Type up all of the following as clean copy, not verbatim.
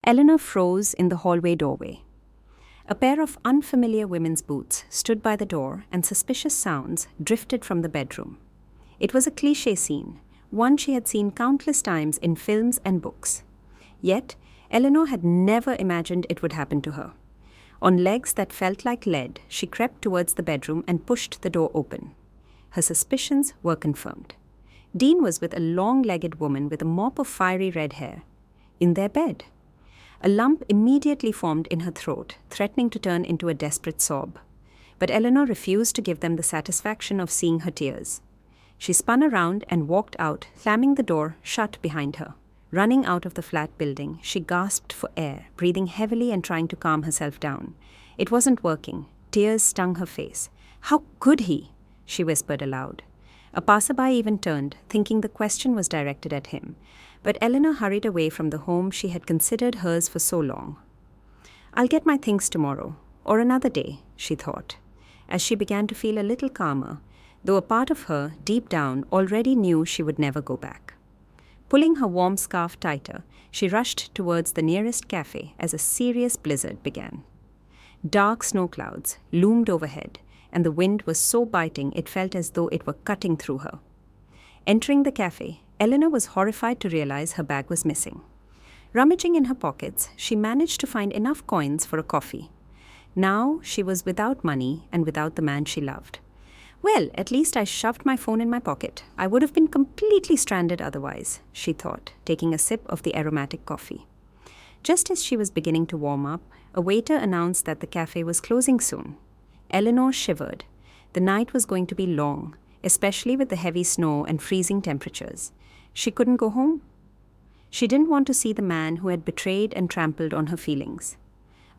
Eleanor froze in the hallway doorway. A pair of unfamiliar women's boots stood by the door, and suspicious sounds drifted from the bedroom. It was a cliché scene, one she had seen countless times in films and books. Yet, Eleanor had never imagined it would happen to her. On legs that felt like lead, she crept towards the bedroom and pushed the door open. Her suspicions were confirmed. Dean was with a long-legged woman with a mop of fiery red hair. In their bed. A lump immediately formed in her throat, threatening to turn into a desperate sob. But Eleanor refused to give them the satisfaction of seeing her tears. She spun around and walked out, slamming the door shut behind her. Running out of the flat building, she gasped for air, breathing heavily and trying to calm herself down. It wasn't working. Tears stung her face. "How could he?" she whispered aloud. A passerby even turned, thinking the question was directed at him. But Eleanor hurried away from the home she had considered hers for so long. "I'll get my things tomorrow, or another day," she thought, as she began to feel a little calmer, though a part of her, deep down, already knew she would never go back. Pulling her warm scarf tighter, she rushed towards the nearest cafe as a serious blizzard began. Dark snow clouds loomed overhead, and the wind was so biting it felt as though it were cutting through her. Entering the cafe, Eleanor was horrified to realize her bag was missing. Rummaging in her pockets, she managed to find enough coins for a coffee. Now she was without money and without the man she loved. "Well, at least I shoved my phone in my pocket. I would have been completely stranded otherwise," she thought, taking a sip of the aromatic coffee. Just as she was beginning to warm up, a waiter announced that the cafe was closing soon. Eleanor shivered. The night was going to be long, especially with the heavy snow and freezing temperatures. She couldn't go home. She didn't want to see the man who had betrayed and trampled on her feelings.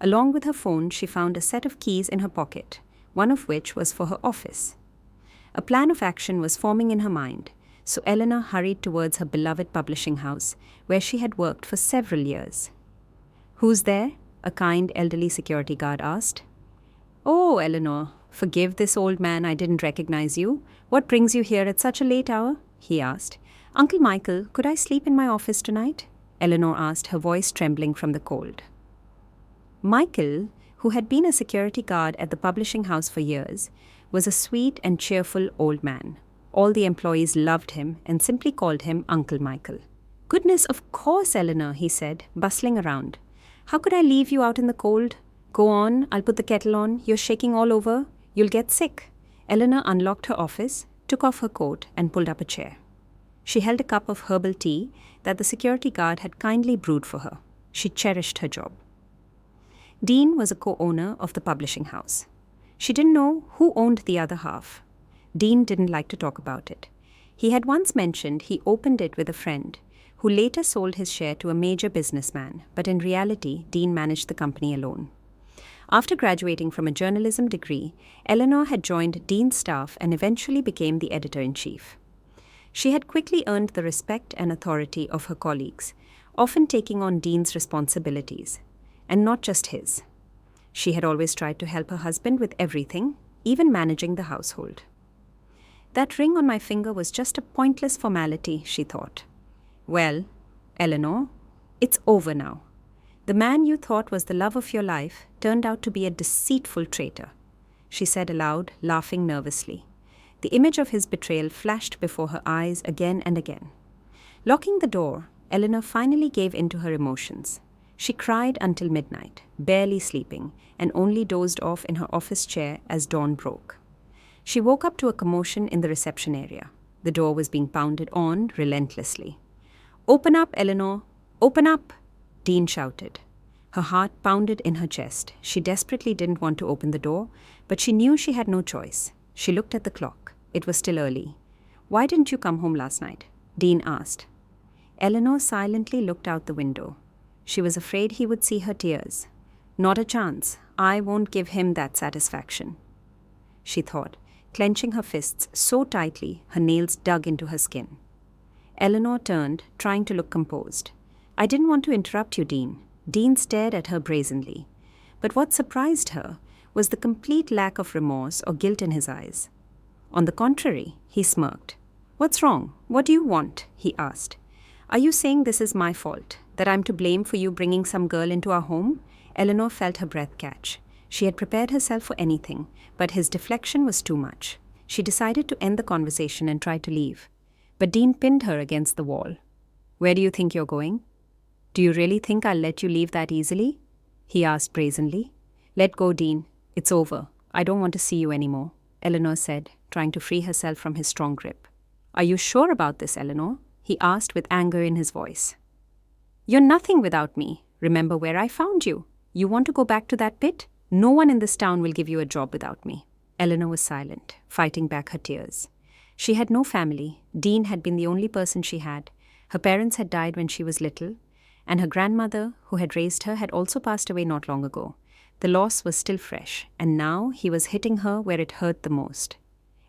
Along with her phone, she found a set of keys in her pocket, one of which was for her office. A plan of action was forming in her mind, so Eleanor hurried towards her beloved publishing house, where she had worked for several years. "Who's there?" a kind elderly security guard asked. "Oh, Eleanor, forgive this old man, I didn't recognize you. What brings you here at such a late hour?" he asked. "Uncle Michael, could I sleep in my office tonight?" Eleanor asked, her voice trembling from the cold. Michael, who had been a security guard at the publishing house for years, was a sweet and cheerful old man. All the employees loved him and simply called him Uncle Michael. "Goodness, of course, Eleanor," he said, bustling around. "How could I leave you out in the cold? Go on, I'll put the kettle on. You're shaking all over. You'll get sick." Eleanor unlocked her office, took off her coat, and pulled up a chair. She held a cup of herbal tea that the security guard had kindly brewed for her. She cherished her job. Dean was a co-owner of the publishing house. She didn't know who owned the other half. Dean didn't like to talk about it. He had once mentioned he opened it with a friend, who later sold his share to a major businessman, but in reality, Dean managed the company alone. After graduating from a journalism degree, Eleanor had joined Dean's staff and eventually became the editor-in-chief. She had quickly earned the respect and authority of her colleagues, often taking on Dean's responsibilities, and not just his. She had always tried to help her husband with everything, even managing the household. "That ring on my finger was just a pointless formality," she thought. "Well, Eleanor, it's over now. The man you thought was the love of your life turned out to be a deceitful traitor," she said aloud, laughing nervously. The image of his betrayal flashed before her eyes again and again. Locking the door, Eleanor finally gave in to her emotions. She cried until midnight, barely sleeping, and only dozed off in her office chair as dawn broke. She woke up to a commotion in the reception area. The door was being pounded on relentlessly. "Open up, Eleanor! Open up!" Dean shouted. Her heart pounded in her chest. She desperately didn't want to open the door, but she knew she had no choice. She looked at the clock. It was still early. "Why didn't you come home last night?" Dean asked. Eleanor silently looked out the window. She was afraid he would see her tears. "Not a chance. I won't give him that satisfaction," she thought, clenching her fists so tightly her nails dug into her skin. Eleanor turned, trying to look composed. "I didn't want to interrupt you, Dean." Dean stared at her brazenly. But what surprised her was the complete lack of remorse or guilt in his eyes. On the contrary, he smirked. "What's wrong? What do you want?" he asked. Are you saying this is my fault, that I'm to blame for you bringing some girl into our home? Eleanor felt her breath catch. She had prepared herself for anything, but his deflection was too much. She decided to end the conversation and try to leave. But Dean pinned her against the wall. Where do you think you're going? Do you really think I'll let you leave that easily? He asked brazenly. Let go, Dean. It's over. I don't want to see you anymore, Eleanor said, trying to free herself from his strong grip. Are you sure about this, Eleanor? He asked with anger in his voice. You're nothing without me. Remember where I found you. You want to go back to that pit? No one in this town will give you a job without me. Eleanor was silent, fighting back her tears. She had no family. Dean had been the only person she had. Her parents had died when she was little, and her grandmother, who had raised her, had also passed away not long ago. The loss was still fresh, and now he was hitting her where it hurt the most.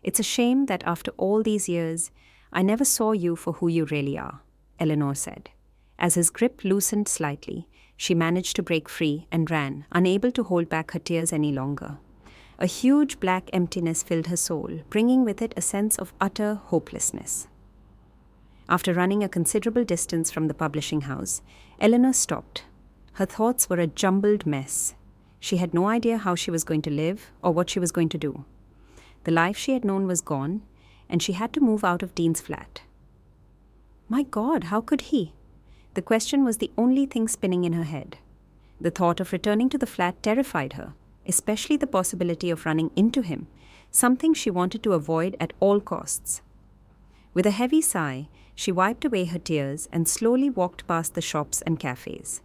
It's a shame that after all these years, I never saw you for who you really are, Eleanor said. As his grip loosened slightly, she managed to break free and ran, unable to hold back her tears any longer. A huge black emptiness filled her soul, bringing with it a sense of utter hopelessness. After running a considerable distance from the publishing house, Eleanor stopped. Her thoughts were a jumbled mess. She had no idea how she was going to live or what she was going to do. The life she had known was gone, and she had to move out of Dean's flat. My God, how could he? The question was the only thing spinning in her head. The thought of returning to the flat terrified her, especially the possibility of running into him, something she wanted to avoid at all costs. With a heavy sigh, she wiped away her tears and slowly walked past the shops and cafes.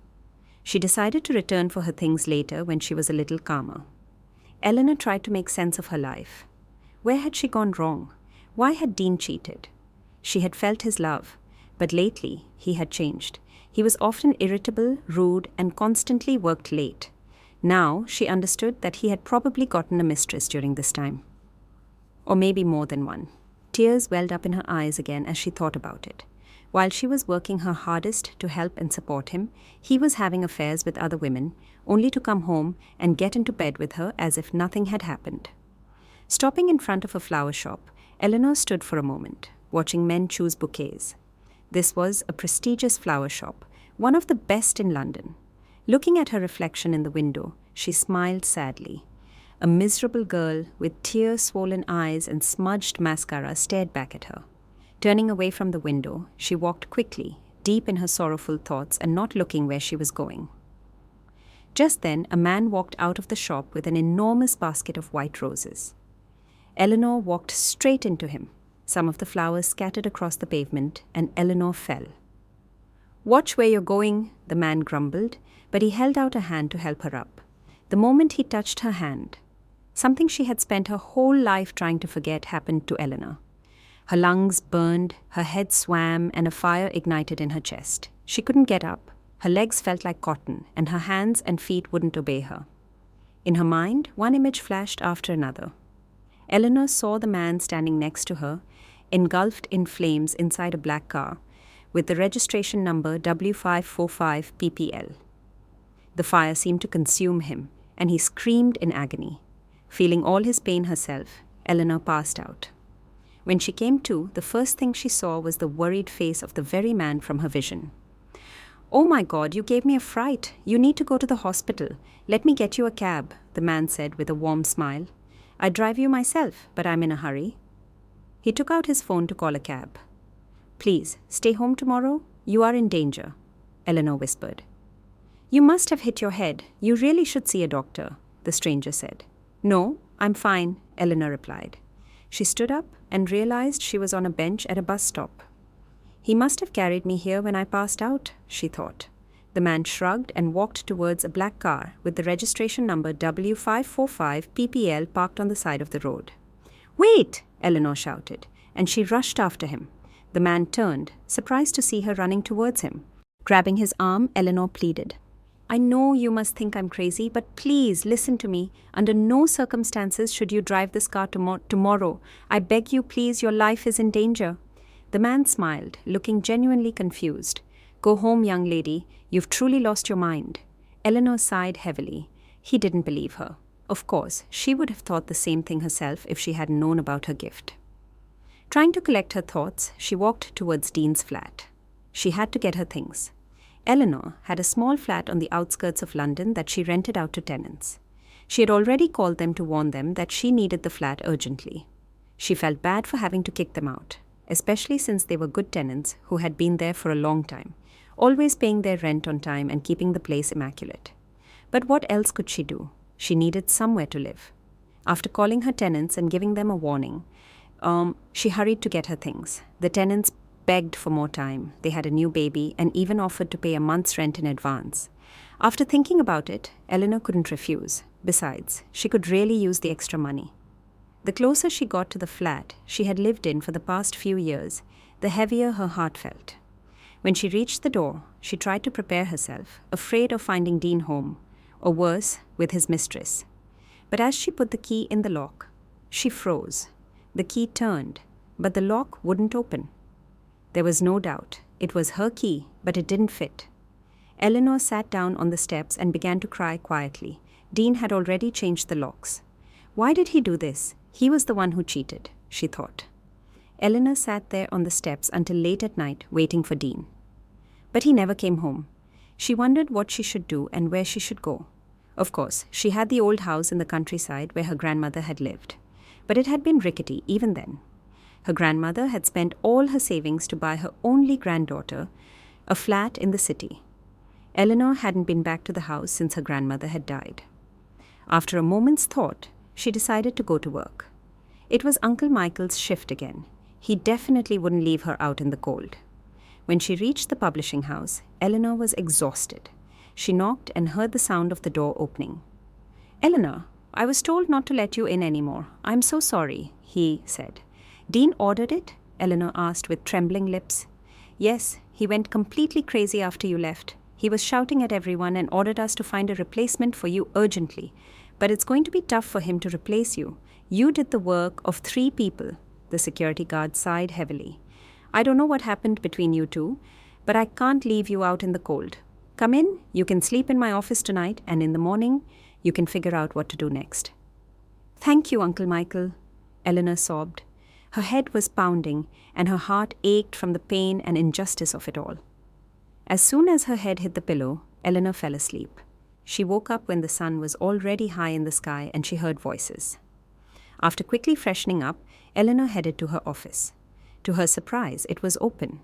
She decided to return for her things later when she was a little calmer. Eleanor tried to make sense of her life. Where had she gone wrong? Why had Dean cheated? She had felt his love, but lately he had changed. He was often irritable, rude, and constantly worked late. Now she understood that he had probably gotten a mistress during this time. Or maybe more than one. Tears welled up in her eyes again as she thought about it. While she was working her hardest to help and support him, he was having affairs with other women, only to come home and get into bed with her as if nothing had happened. Stopping in front of a flower shop, Eleanor stood for a moment, watching men choose bouquets. This was a prestigious flower shop, one of the best in London. Looking at her reflection in the window, she smiled sadly. A miserable girl with tear-swollen eyes and smudged mascara stared back at her. Turning away from the window, she walked quickly, deep in her sorrowful thoughts and not looking where she was going. Just then, a man walked out of the shop with an enormous basket of white roses. Eleanor walked straight into him. Some of the flowers scattered across the pavement, and Eleanor fell. "Watch where you're going," the man grumbled, but he held out a hand to help her up. The moment he touched her hand, something she had spent her whole life trying to forget happened to Eleanor. Her lungs burned, her head swam, and a fire ignited in her chest. She couldn't get up. Her legs felt like cotton, and her hands and feet wouldn't obey her. In her mind, one image flashed after another. Eleanor saw the man standing next to her, engulfed in flames inside a black car, with the registration number W545PPL. The fire seemed to consume him, and he screamed in agony. Feeling all his pain herself, Eleanor passed out. When she came to, the first thing she saw was the worried face of the very man from her vision. "Oh my God, you gave me a fright. You need to go to the hospital. Let me get you a cab," the man said with a warm smile. "I'd drive you myself, but I'm in a hurry." He took out his phone to call a cab. "Please, stay home tomorrow. You are in danger," Eleanor whispered. "You must have hit your head. You really should see a doctor," the stranger said. "No, I'm fine," Eleanor replied. She stood up and realized she was on a bench at a bus stop. "He must have carried me here when I passed out," she thought. The man shrugged and walked towards a black car with the registration number W545PPL parked on the side of the road. "Wait!" Eleanor shouted, and she rushed after him. The man turned, surprised to see her running towards him. Grabbing his arm, Eleanor pleaded, "I know you must think I'm crazy, but please listen to me. Under no circumstances should you drive this car tomorrow. I beg you, please, your life is in danger." The man smiled, looking genuinely confused. "Go home, young lady. You've truly lost your mind." Eleanor sighed heavily. He didn't believe her. Of course, she would have thought the same thing herself if she hadn't known about her gift. Trying to collect her thoughts, she walked towards Dean's flat. She had to get her things. Eleanor had a small flat on the outskirts of London that she rented out to tenants. She had already called them to warn them that she needed the flat urgently. She felt bad for having to kick them out, especially since they were good tenants who had been there for a long time, always paying their rent on time and keeping the place immaculate. But what else could she do? She needed somewhere to live. After calling her tenants and giving them a warning, she hurried to get her things. The tenants begged for more time. They had a new baby and even offered to pay a month's rent in advance. After thinking about it, Eleanor couldn't refuse. Besides, she could really use the extra money. The closer she got to the flat she had lived in for the past few years, the heavier her heart felt. When she reached the door, she tried to prepare herself, afraid of finding Dean home, or worse, with his mistress. But as she put the key in the lock, she froze. The key turned, but the lock wouldn't open. There was no doubt. It was her key, but it didn't fit. Eleanor sat down on the steps and began to cry quietly. Dean had already changed the locks. Why did he do this? He was the one who cheated, she thought. Eleanor sat there on the steps until late at night, waiting for Dean. But he never came home. She wondered what she should do and where she should go. Of course, she had the old house in the countryside where her grandmother had lived. But it had been rickety even then. Her grandmother had spent all her savings to buy her only granddaughter a flat in the city. Eleanor hadn't been back to the house since her grandmother had died. After a moment's thought, she decided to go to work. It was Uncle Michael's shift again. He definitely wouldn't leave her out in the cold. When she reached the publishing house, Eleanor was exhausted. She knocked and heard the sound of the door opening. "Eleanor, I was told not to let you in anymore. I'm so sorry," he said. "Dean ordered it?" Eleanor asked with trembling lips. "Yes, he went completely crazy after you left. He was shouting at everyone and ordered us to find a replacement for you urgently. But it's going to be tough for him to replace you. You did the work of 3 people." The security guard sighed heavily. "I don't know what happened between you two, but I can't leave you out in the cold. Come in, you can sleep in my office tonight, and in the morning, you can figure out what to do next." "Thank you, Uncle Michael," Eleanor sobbed. Her head was pounding, and her heart ached from the pain and injustice of it all. As soon as her head hit the pillow, Eleanor fell asleep. She woke up when the sun was already high in the sky and she heard voices. After quickly freshening up, Eleanor headed to her office. To her surprise, it was open.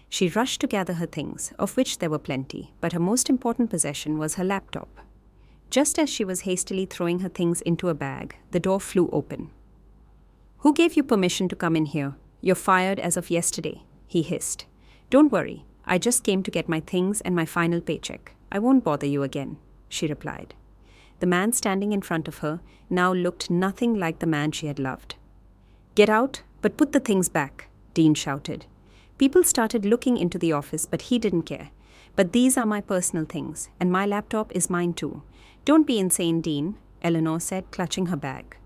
She rushed to gather her things, of which there were plenty, but her most important possession was her laptop. Just as she was hastily throwing her things into a bag, the door flew open. "Who gave you permission to come in here? You're fired as of yesterday," he hissed. "Don't worry, I just came to get my things and my final paycheck. I won't bother you again," she replied. The man standing in front of her now looked nothing like the man she had loved. "Get out, but put the things back," Dean shouted. People started looking into the office, but he didn't care. "But these are my personal things, and my laptop is mine too." "Don't be insane, Dean," Eleanor said, clutching her bag.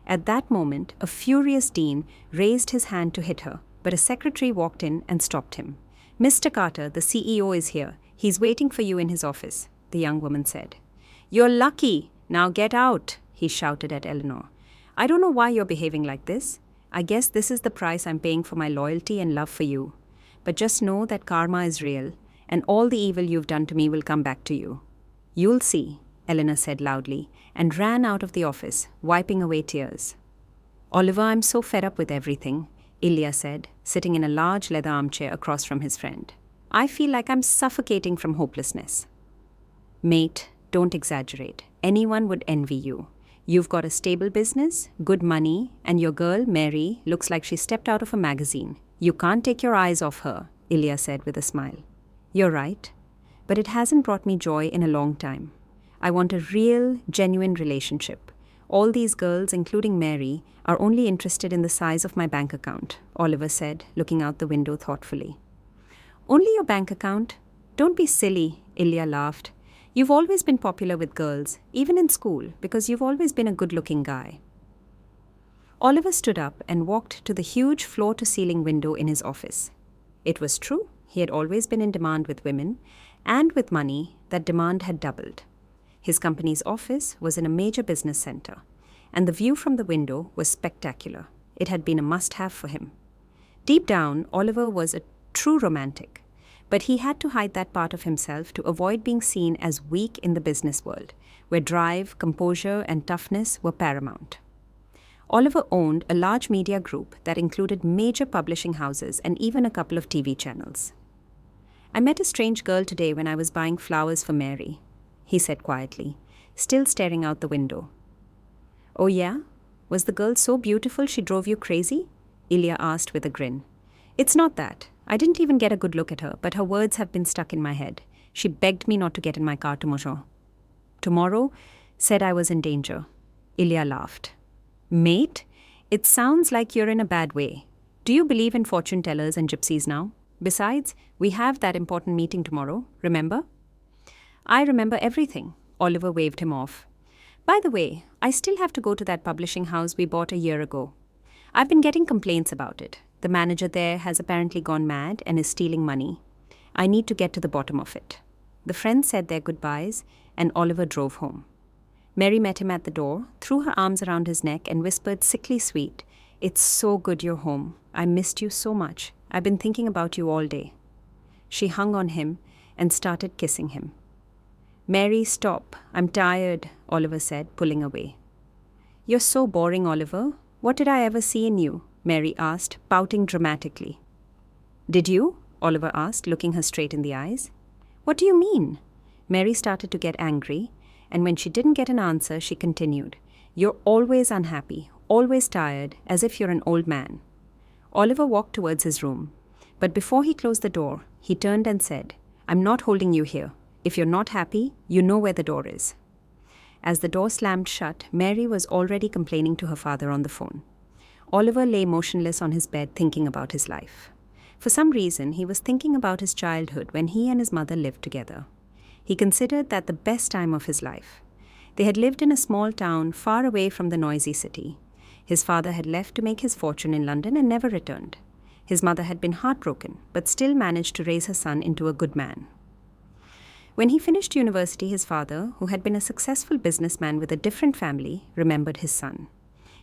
At that moment, a furious Dean raised his hand to hit her, but a secretary walked in and stopped him. "Mr. Carter, the CEO is here. He's waiting for you in his office," the young woman said. "You're lucky. Now get out," he shouted at Eleanor. "I don't know why you're behaving like this. I guess this is the price I'm paying for my loyalty and love for you. But just know that karma is real, and all the evil you've done to me will come back to you." "You'll see," Eleanor said loudly, and ran out of the office, wiping away tears. "Oliver, I'm so fed up with everything," Ilya said, sitting in a large leather armchair across from his friend. "I feel like I'm suffocating from hopelessness." "Mate, don't exaggerate. Anyone would envy you. You've got a stable business, good money, and your girl, Mary, looks like she stepped out of a magazine. You can't take your eyes off her," Ilya said with a smile. "You're right, but it hasn't brought me joy in a long time. I want a real, genuine relationship. All these girls, including Mary, are only interested in the size of my bank account," Oliver said, looking out the window thoughtfully. "Only your bank account? Don't be silly," Ilya laughed. "You've always been popular with girls, even in school, because you've always been a good-looking guy." Oliver stood up and walked to the huge floor-to-ceiling window in his office. It was true, he had always been in demand with women, and with money, that demand had doubled. His company's office was in a major business center, and the view from the window was spectacular. It had been a must-have for him. Deep down, Oliver was a true romantic, But he had to hide that part of himself to avoid being seen as weak in the business world, where drive, composure, and toughness were paramount. Oliver owned a large media group that included major publishing houses and even a couple of TV channels. "I met a strange girl today when I was buying flowers for Mary," he said quietly, still staring out the window. "Oh yeah? Was the girl so beautiful she drove you crazy?" Ilya asked with a grin. "It's not that. I didn't even get a good look at her, but her words have been stuck in my head. She begged me not to get in my car tomorrow. Tomorrow, said I was in danger." Ilya laughed. "Mate, it sounds like you're in a bad way. Do you believe in fortune tellers and gypsies now? Besides, we have that important meeting tomorrow, remember?" "I remember everything," Oliver waved him off. "By the way, I still have to go to that publishing house we bought a year ago. I've been getting complaints about it. The manager there has apparently gone mad and is stealing money. I need to get to the bottom of it." The friends said their goodbyes, and Oliver drove home. Mary met him at the door, threw her arms around his neck, and whispered sickly sweet, "It's so good you're home. I missed you so much. I've been thinking about you all day." She hung on him and started kissing him. "Mary, stop. I'm tired," Oliver said, pulling away. "You're so boring, Oliver. What did I ever see in you?" Mary asked, pouting dramatically. "Did you?" Oliver asked, looking her straight in the eyes. "What do you mean?" Mary started to get angry, and when she didn't get an answer, she continued, "You're always unhappy, always tired, as if you're an old man." Oliver walked towards his room, but before he closed the door, he turned and said, "I'm not holding you here. If you're not happy, you know where the door is." As the door slammed shut, Mary was already complaining to her father on the phone. Oliver lay motionless on his bed thinking about his life. For some reason, he was thinking about his childhood when he and his mother lived together. He considered that the best time of his life. They had lived in a small town far away from the noisy city. His father had left to make his fortune in London and never returned. His mother had been heartbroken, but still managed to raise her son into a good man. When he finished university, his father, who had been a successful businessman with a different family, remembered his son.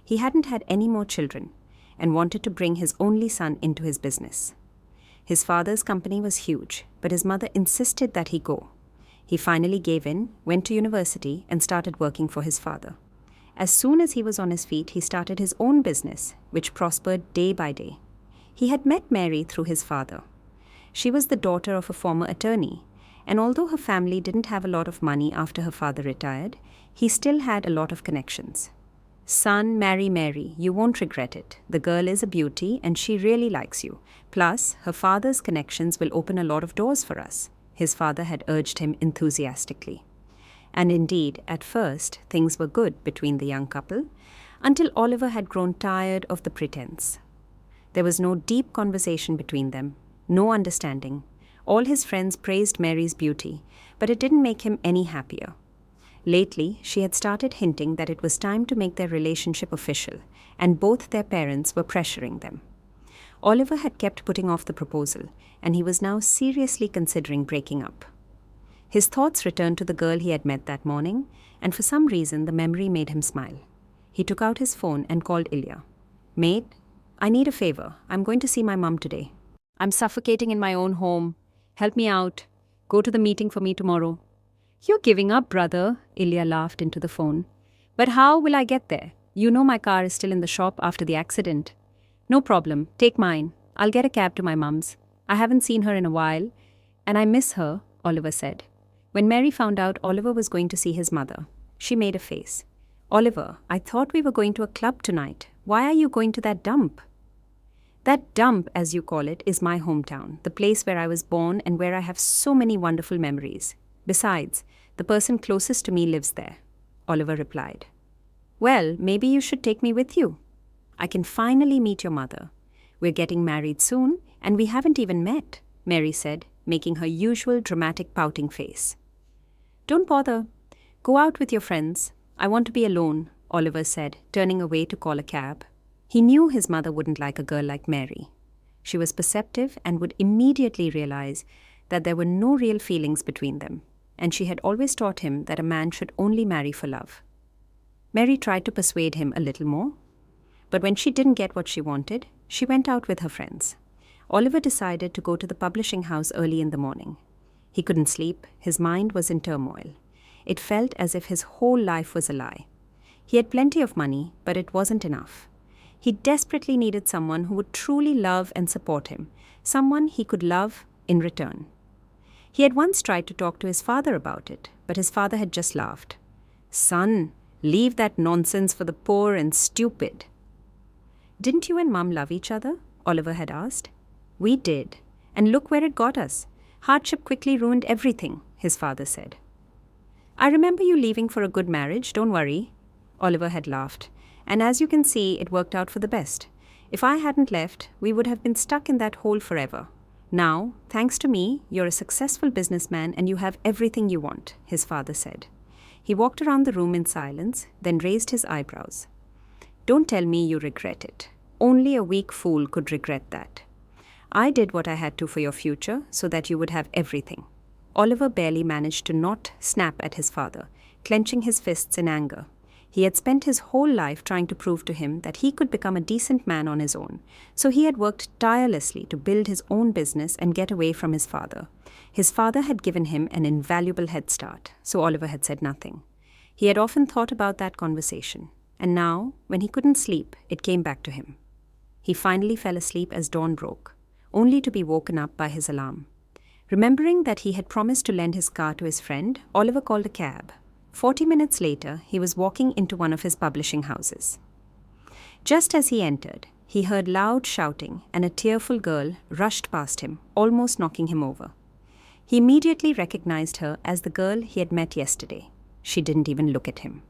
He hadn't had any more children and wanted to bring his only son into his business. His father's company was huge, but his mother insisted that he go. He finally gave in, went to university, and started working for his father. As soon as he was on his feet, he started his own business, which prospered day by day. He had met Mary through his father. She was the daughter of a former attorney, and although her family didn't have a lot of money after her father retired, he still had a lot of connections. "Son, marry Mary. You won't regret it. The girl is a beauty and she really likes you. Plus, her father's connections will open a lot of doors for us," his father had urged him enthusiastically. And indeed, at first, things were good between the young couple, until Oliver had grown tired of the pretense. There was no deep conversation between them, no understanding. All his friends praised Mary's beauty, but it didn't make him any happier. Lately, she had started hinting that it was time to make their relationship official, and both their parents were pressuring them. Oliver had kept putting off the proposal, and he was now seriously considering breaking up. His thoughts returned to the girl he had met that morning, and for some reason the memory made him smile. He took out his phone and called Ilya. "Mate, I need a favor. I'm going to see my mum today. I'm suffocating in my own home. Help me out. Go to the meeting for me tomorrow." "You're giving up, brother," Ilya laughed into the phone. "But how will I get there? You know my car is still in the shop after the accident." "No problem. Take mine. I'll get a cab to my mum's. I haven't seen her in a while, and I miss her," Oliver said. When Mary found out Oliver was going to see his mother, she made a face. "Oliver, I thought we were going to a club tonight. Why are you going to that dump?" "That dump, as you call it, is my hometown, the place where I was born and where I have so many wonderful memories. Besides, the person closest to me lives there," Oliver replied. "Well, maybe you should take me with you. I can finally meet your mother. We're getting married soon, and we haven't even met," Mary said, making her usual dramatic pouting face. "Don't bother. Go out with your friends. I want to be alone," Oliver said, turning away to call a cab. He knew his mother wouldn't like a girl like Mary. She was perceptive and would immediately realize that there were no real feelings between them, and she had always taught him that a man should only marry for love. Mary tried to persuade him a little more, but when she didn't get what she wanted, she went out with her friends. Oliver decided to go to the publishing house early in the morning. He couldn't sleep, his mind was in turmoil. It felt as if his whole life was a lie. He had plenty of money, but it wasn't enough. He desperately needed someone who would truly love and support him, someone he could love in return. He had once tried to talk to his father about it, but his father had just laughed. "Son, leave that nonsense for the poor and stupid." "Didn't you and Mum love each other?" Oliver had asked. "We did, and look where it got us. Hardship quickly ruined everything," his father said. "I remember you leaving for a good marriage, don't worry." Oliver had laughed, and as you can see, it worked out for the best. "If I hadn't left, we would have been stuck in that hole forever. Now, thanks to me, you're a successful businessman and you have everything you want," his father said. He walked around the room in silence, then raised his eyebrows. "Don't tell me you regret it. Only a weak fool could regret that. I did what I had to for your future so that you would have everything." Oliver barely managed to not snap at his father, clenching his fists in anger. He had spent his whole life trying to prove to him that he could become a decent man on his own, so he had worked tirelessly to build his own business and get away from his father. His father had given him an invaluable head start, so Oliver had said nothing. He had often thought about that conversation, and now, when he couldn't sleep, it came back to him. He finally fell asleep as dawn broke, only to be woken up by his alarm. Remembering that he had promised to lend his car to his friend, Oliver called a cab. 40 minutes later, he was walking into one of his publishing houses. Just as he entered, he heard loud shouting and a tearful girl rushed past him, almost knocking him over. He immediately recognized her as the girl he had met yesterday. She didn't even look at him.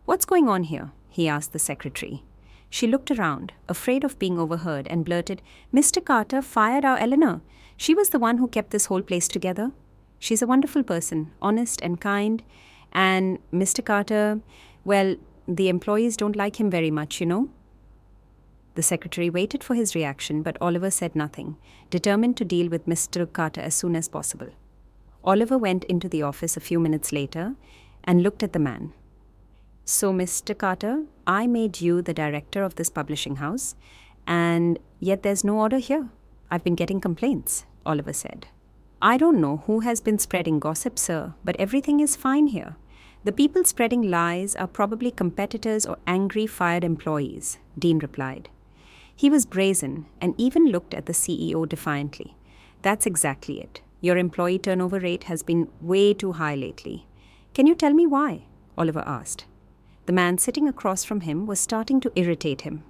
"What's going on here?" he asked the secretary. She looked around, afraid of being overheard, and blurted, "Mr. Carter fired our Eleanor. She was the one who kept this whole place together. She's a wonderful person, honest and kind. And Mr. Carter, well, the employees don't like him very much, you know." The secretary waited for his reaction, but Oliver said nothing, determined to deal with Mr. Carter as soon as possible. Oliver went into the office a few minutes later and looked at the man. "So, Mr. Carter, I made you the director of this publishing house, and yet there's no order here. I've been getting complaints," Oliver said. "I don't know who has been spreading gossip, sir, but everything is fine here. The people spreading lies are probably competitors or angry fired employees," Dean replied. He was brazen and even looked at the CEO defiantly. "That's exactly it. Your employee turnover rate has been way too high lately." "Can you tell me why?" Oliver asked. The man sitting across from him was starting to irritate him.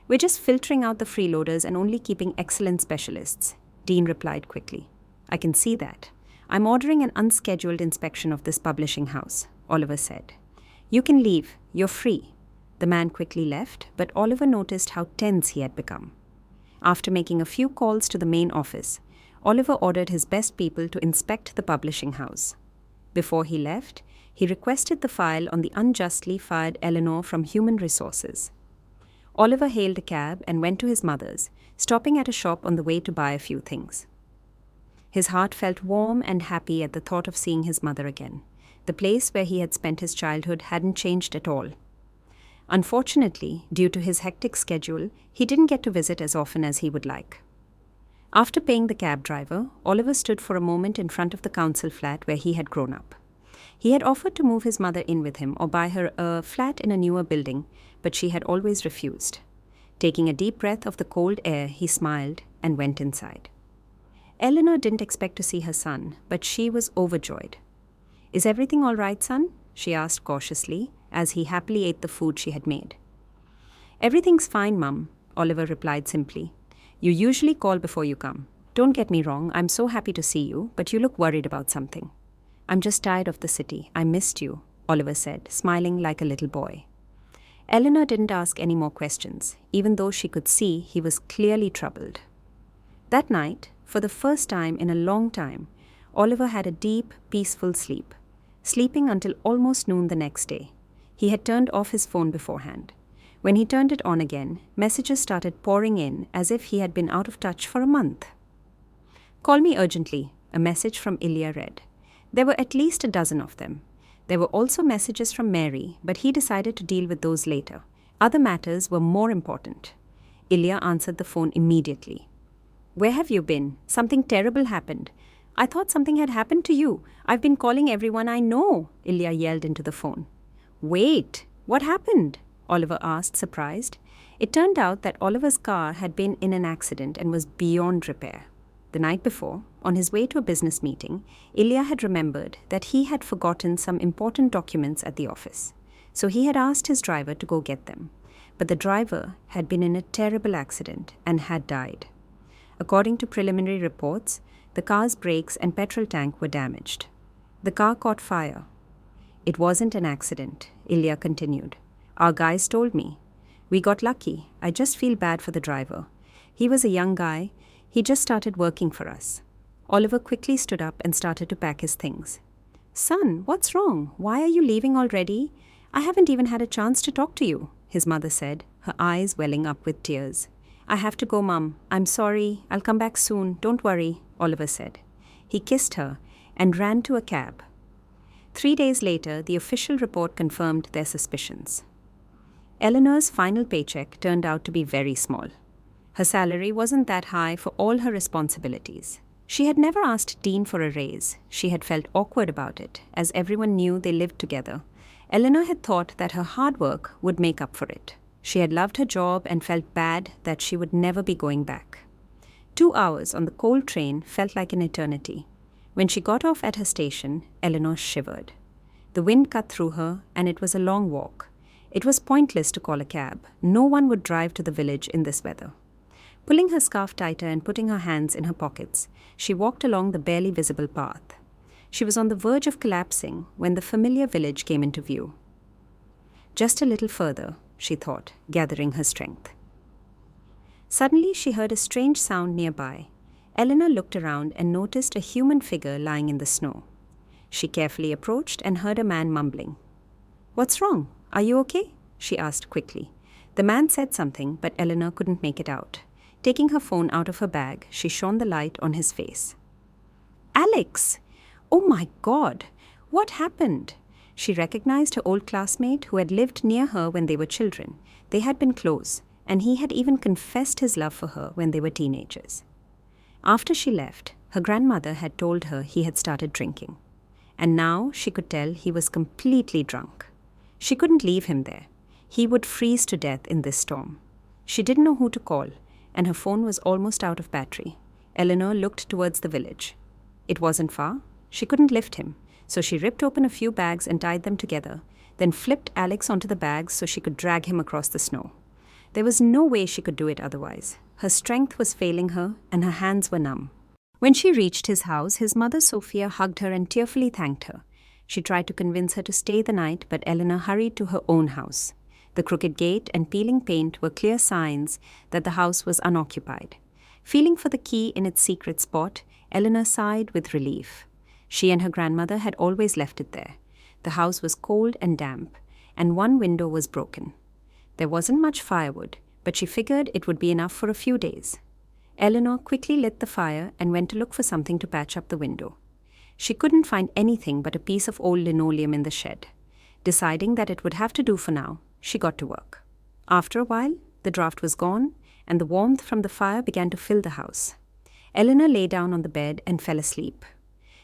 "We're just filtering out the freeloaders and only keeping excellent specialists," Dean replied quickly. "I can see that. I'm ordering an unscheduled inspection of this publishing house," Oliver said. "You can leave. You're free." The man quickly left, but Oliver noticed how tense he had become. After making a few calls to the main office, Oliver ordered his best people to inspect the publishing house. Before he left, he requested the file on the unjustly fired Eleanor from Human Resources. Oliver hailed a cab and went to his mother's, stopping at a shop on the way to buy a few things. His heart felt warm and happy at the thought of seeing his mother again. The place where he had spent his childhood hadn't changed at all. Unfortunately, due to his hectic schedule, he didn't get to visit as often as he would like. After paying the cab driver, Oliver stood for a moment in front of the council flat where he had grown up. He had offered to move his mother in with him or buy her a flat in a newer building, but she had always refused. Taking a deep breath of the cold air, he smiled and went inside. Eleanor didn't expect to see her son, but she was overjoyed. "Is everything all right, son?" she asked cautiously, as he happily ate the food she had made. "Everything's fine, Mum," Oliver replied simply. "You usually call before you come. Don't get me wrong, I'm so happy to see you, but you look worried about something." "I'm just tired of the city. I missed you," Oliver said, smiling like a little boy. Eleanor didn't ask any more questions, even though she could see he was clearly troubled. That night, for the first time in a long time, Oliver had a deep, peaceful sleep, sleeping until almost noon the next day. He had turned off his phone beforehand. When he turned it on again, messages started pouring in as if he had been out of touch for a month. "Call me urgently," a message from Ilya read. There were at least a dozen of them. There were also messages from Mary, but he decided to deal with those later. Other matters were more important. Ilya answered the phone immediately. Where have you been? Something terrible happened. I thought something had happened to you. I've been calling everyone I know, Ilya yelled into the phone. Wait, what happened? Oliver asked, surprised. It turned out that Oliver's car had been in an accident and was beyond repair. The night before, on his way to a business meeting, Ilya had remembered that he had forgotten some important documents at the office. So he had asked his driver to go get them. But the driver had been in a terrible accident and had died. According to preliminary reports, the car's brakes and petrol tank were damaged. The car caught fire. It wasn't an accident, Ilya continued. Our guys told me. We got lucky. I just feel bad for the driver. He was a young guy. He just started working for us. Oliver quickly stood up and started to pack his things. Son, what's wrong? Why are you leaving already? I haven't even had a chance to talk to you, his mother said, her eyes welling up with tears. I have to go, Mum. I'm sorry. I'll come back soon. Don't worry, Oliver said. He kissed her and ran to a cab. 3 days later, the official report confirmed their suspicions. Eleanor's final paycheck turned out to be very small. Her salary wasn't that high for all her responsibilities. She had never asked Dean for a raise. She had felt awkward about it, as everyone knew they lived together. Eleanor had thought that her hard work would make up for it. She had loved her job and felt bad that she would never be going back. 2 hours on the cold train felt like an eternity. When she got off at her station, Eleanor shivered. The wind cut through her, and it was a long walk. It was pointless to call a cab. No one would drive to the village in this weather. Pulling her scarf tighter and putting her hands in her pockets, she walked along the barely visible path. She was on the verge of collapsing when the familiar village came into view. Just a little further, she thought, gathering her strength. Suddenly she heard a strange sound nearby. Eleanor looked around and noticed a human figure lying in the snow. She carefully approached and heard a man mumbling. "What's wrong? Are you okay?" she asked quickly. The man said something, but Eleanor couldn't make it out. Taking her phone out of her bag, she shone the light on his face. "Alex! Oh my God! What happened?" She recognized her old classmate who had lived near her when they were children. They had been close, and he had even confessed his love for her when they were teenagers. After she left, her grandmother had told her he had started drinking. And now she could tell he was completely drunk. She couldn't leave him there. He would freeze to death in this storm. She didn't know who to call, and her phone was almost out of battery. Eleanor looked towards the village. It wasn't far. She couldn't lift him, so she ripped open a few bags and tied them together, then flipped Alex onto the bags so she could drag him across the snow. There was no way she could do it otherwise. Her strength was failing her, and her hands were numb. When she reached his house, his mother Sophia hugged her and tearfully thanked her. She tried to convince her to stay the night, but Eleanor hurried to her own house. The crooked gate and peeling paint were clear signs that the house was unoccupied. Feeling for the key in its secret spot, Eleanor sighed with relief. She and her grandmother had always left it there. The house was cold and damp, and one window was broken. There wasn't much firewood, but she figured it would be enough for a few days. Eleanor quickly lit the fire and went to look for something to patch up the window. She couldn't find anything but a piece of old linoleum in the shed. Deciding that it would have to do for now, she got to work. After a while, the draft was gone, and the warmth from the fire began to fill the house. Eleanor lay down on the bed and fell asleep.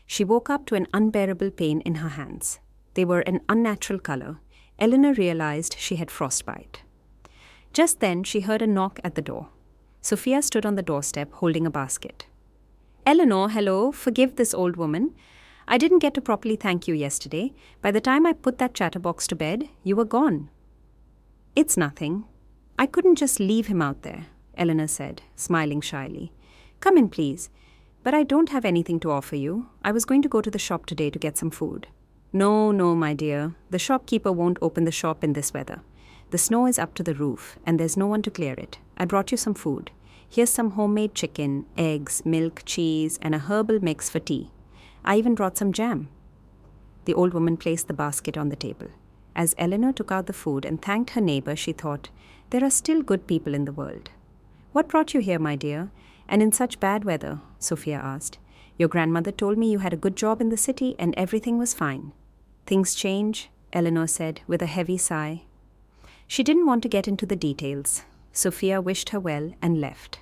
She woke up to an unbearable pain in her hands. They were an unnatural color. Eleanor realized she had frostbite. Just then, she heard a knock at the door. Sophia stood on the doorstep holding a basket. "Eleanor, hello, forgive this old woman. I didn't get to properly thank you yesterday. By the time I put that chatterbox to bed, you were gone." "It's nothing. I couldn't just leave him out there," Eleanor said, smiling shyly. "Come in, please. But I don't have anything to offer you. I was going to go to the shop today to get some food." No, my dear. The shopkeeper won't open the shop in this weather. The snow is up to the roof, and there's no one to clear it. I brought you some food. Here's some homemade chicken, eggs, milk, cheese, and a herbal mix for tea. I even brought some jam." The old woman placed the basket on the table. As Eleanor took out the food and thanked her neighbor, she thought, there are still good people in the world. "What brought you here, my dear? And in such bad weather?" Sophia asked. "Your grandmother told me you had a good job in the city and everything was fine." "Things change," Eleanor said with a heavy sigh. She didn't want to get into the details. Sophia wished her well and left.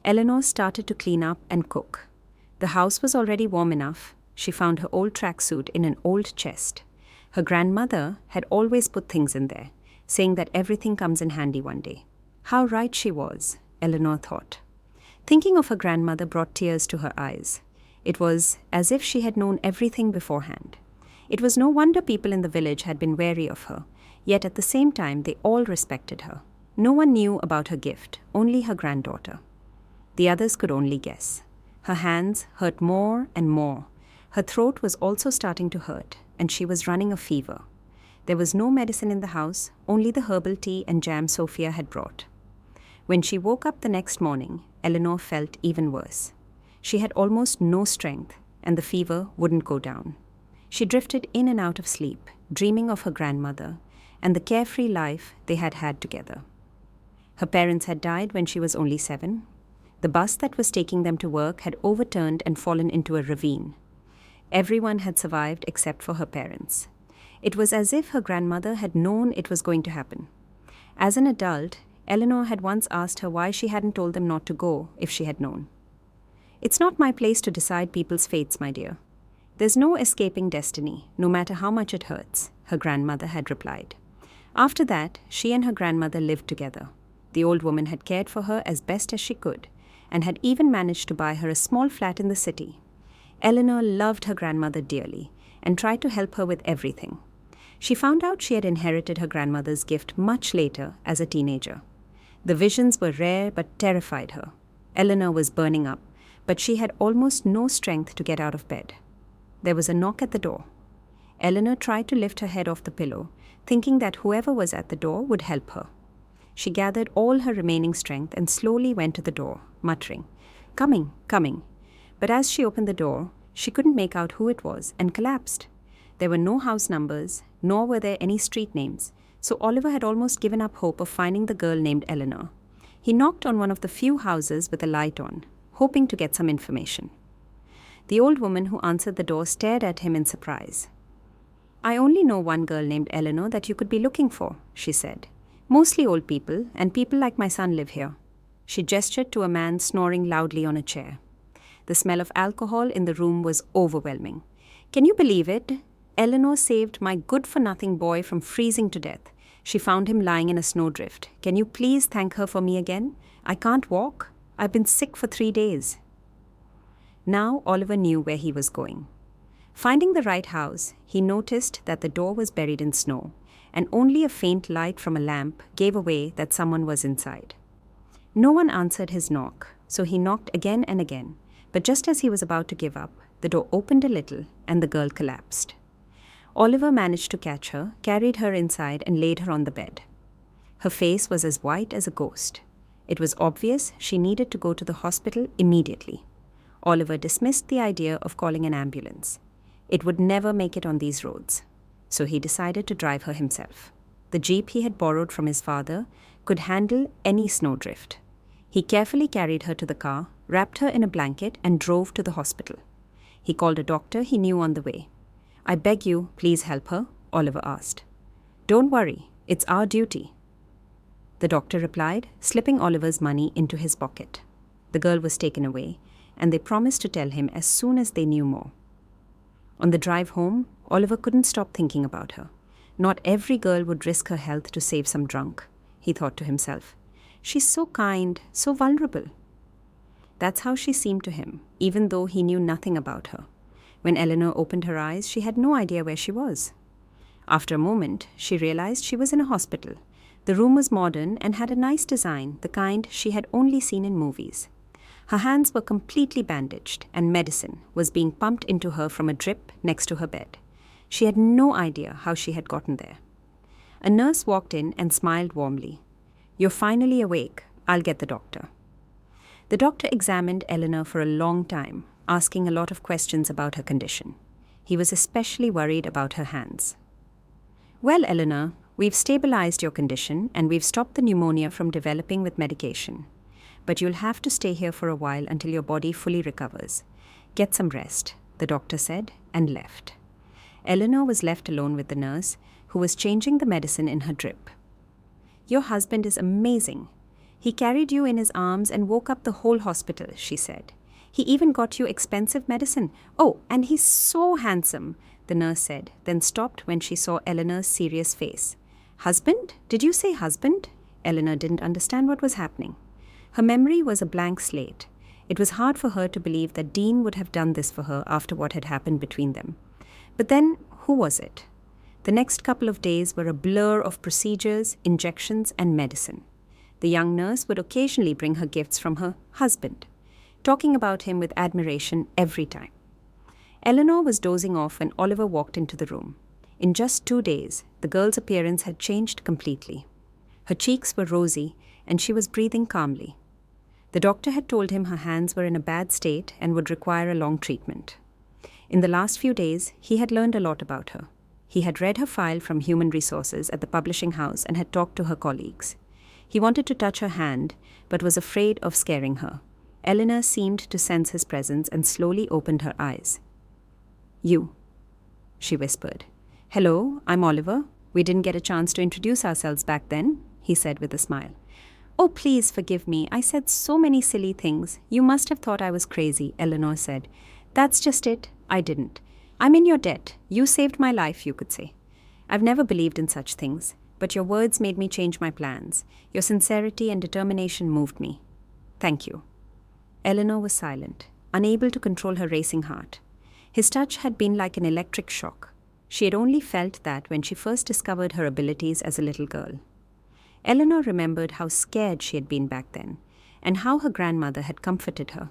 Eleanor started to clean up and cook. The house was already warm enough. She found her old tracksuit in an old chest. Her grandmother had always put things in there, saying that everything comes in handy one day. How right she was, Eleanor thought. Thinking of her grandmother brought tears to her eyes. It was as if she had known everything beforehand. It was no wonder people in the village had been wary of her, yet at the same time they all respected her. No one knew about her gift, only her granddaughter. The others could only guess. Her hands hurt more and more. Her throat was also starting to hurt, and she was running a fever. There was no medicine in the house, only the herbal tea and jam Sophia had brought. When she woke up the next morning, Eleanor felt even worse. She had almost no strength, and the fever wouldn't go down. She drifted in and out of sleep, dreaming of her grandmother and the carefree life they had had together. Her parents had died when she was only 7. The bus that was taking them to work had overturned and fallen into a ravine. Everyone had survived except for her parents. It was as if her grandmother had known it was going to happen. As an adult, Eleanor had once asked her why she hadn't told them not to go if she had known. "It's not my place to decide people's fates, my dear. There's no escaping destiny, no matter how much it hurts," her grandmother had replied. After that, she and her grandmother lived together. The old woman had cared for her as best as she could, and had even managed to buy her a small flat in the city. Eleanor loved her grandmother dearly, and tried to help her with everything. She found out she had inherited her grandmother's gift much later as a teenager. The visions were rare but terrified her. Eleanor was burning up, but she had almost no strength to get out of bed. There was a knock at the door. Eleanor tried to lift her head off the pillow, thinking that whoever was at the door would help her. She gathered all her remaining strength and slowly went to the door, muttering, "Coming, coming." But as she opened the door, she couldn't make out who it was and collapsed. There were no house numbers, nor were there any street names, so Oliver had almost given up hope of finding the girl named Eleanor. He knocked on one of the few houses with a light on, hoping to get some information. The old woman who answered the door stared at him in surprise. "I only know one girl named Eleanor that you could be looking for," she said. "Mostly old people, and people like my son live here." She gestured to a man snoring loudly on a chair. The smell of alcohol in the room was overwhelming. "Can you believe it? Eleanor saved my good-for-nothing boy from freezing to death. She found him lying in a snowdrift. Can you please thank her for me again? I can't walk. I've been sick for 3 days." Now Oliver knew where he was going. Finding the right house, he noticed that the door was buried in snow, and only a faint light from a lamp gave away that someone was inside. No one answered his knock, so he knocked again and again, but just as he was about to give up, the door opened a little and the girl collapsed. Oliver managed to catch her, carried her inside, and laid her on the bed. Her face was as white as a ghost. It was obvious she needed to go to the hospital immediately. Oliver dismissed the idea of calling an ambulance. It would never make it on these roads, so he decided to drive her himself. The jeep he had borrowed from his father could handle any snowdrift. He carefully carried her to the car, wrapped her in a blanket, and drove to the hospital. He called a doctor he knew on the way. "I beg you, please help her," Oliver asked. "Don't worry, it's our duty," the doctor replied, slipping Oliver's money into his pocket. The girl was taken away, and they promised to tell him as soon as they knew more. On the drive home, Oliver couldn't stop thinking about her. Not every girl would risk her health to save some drunk, he thought to himself. She's so kind, so vulnerable. That's how she seemed to him, even though he knew nothing about her. When Eleanor opened her eyes, she had no idea where she was. After a moment, she realized she was in a hospital. The room was modern and had a nice design, the kind she had only seen in movies. Her hands were completely bandaged, and medicine was being pumped into her from a drip next to her bed. She had no idea how she had gotten there. A nurse walked in and smiled warmly. "You're finally awake. I'll get the doctor." The doctor examined Eleanor for a long time, asking a lot of questions about her condition. He was especially worried about her hands. "Well, Eleanor, we've stabilized your condition and we've stopped the pneumonia from developing with medication. But you'll have to stay here for a while until your body fully recovers. Get some rest," the doctor said, and left. Eleanor was left alone with the nurse, who was changing the medicine in her drip. "Your husband is amazing. He carried you in his arms and woke up the whole hospital, she said. He even got you expensive medicine. Oh, and he's so handsome, the nurse said, then stopped when she saw Eleanor's serious face. Husband? Did you say husband? Eleanor didn't understand what was happening. Her memory was a blank slate. It was hard for her to believe that Dean would have done this for her after what had happened between them. But then, who was it? The next couple of days were a blur of procedures, injections, and medicine. The young nurse would occasionally bring her gifts from her husband, talking about him with admiration every time. Eleanor was dozing off when Oliver walked into the room. In just 2 days, the girl's appearance had changed completely. Her cheeks were rosy, and she was breathing calmly. The doctor had told him her hands were in a bad state and would require a long treatment. In the last few days, he had learned a lot about her. He had read her file from Human Resources at the publishing house and had talked to her colleagues. He wanted to touch her hand, but was afraid of scaring her. Eleanor seemed to sense his presence and slowly opened her eyes. "You," she whispered. "Hello, I'm Oliver. We didn't get a chance to introduce ourselves back then," he said with a smile. "Oh, please forgive me. I said so many silly things. You must have thought I was crazy," Eleanor said. "That's just it. I didn't. I'm in your debt. You saved my life, you could say. I've never believed in such things, but your words made me change my plans. Your sincerity and determination moved me. Thank you." Eleanor was silent, unable to control her racing heart. His touch had been like an electric shock. She had only felt that when she first discovered her abilities as a little girl. Eleanor remembered how scared she had been back then, and how her grandmother had comforted her.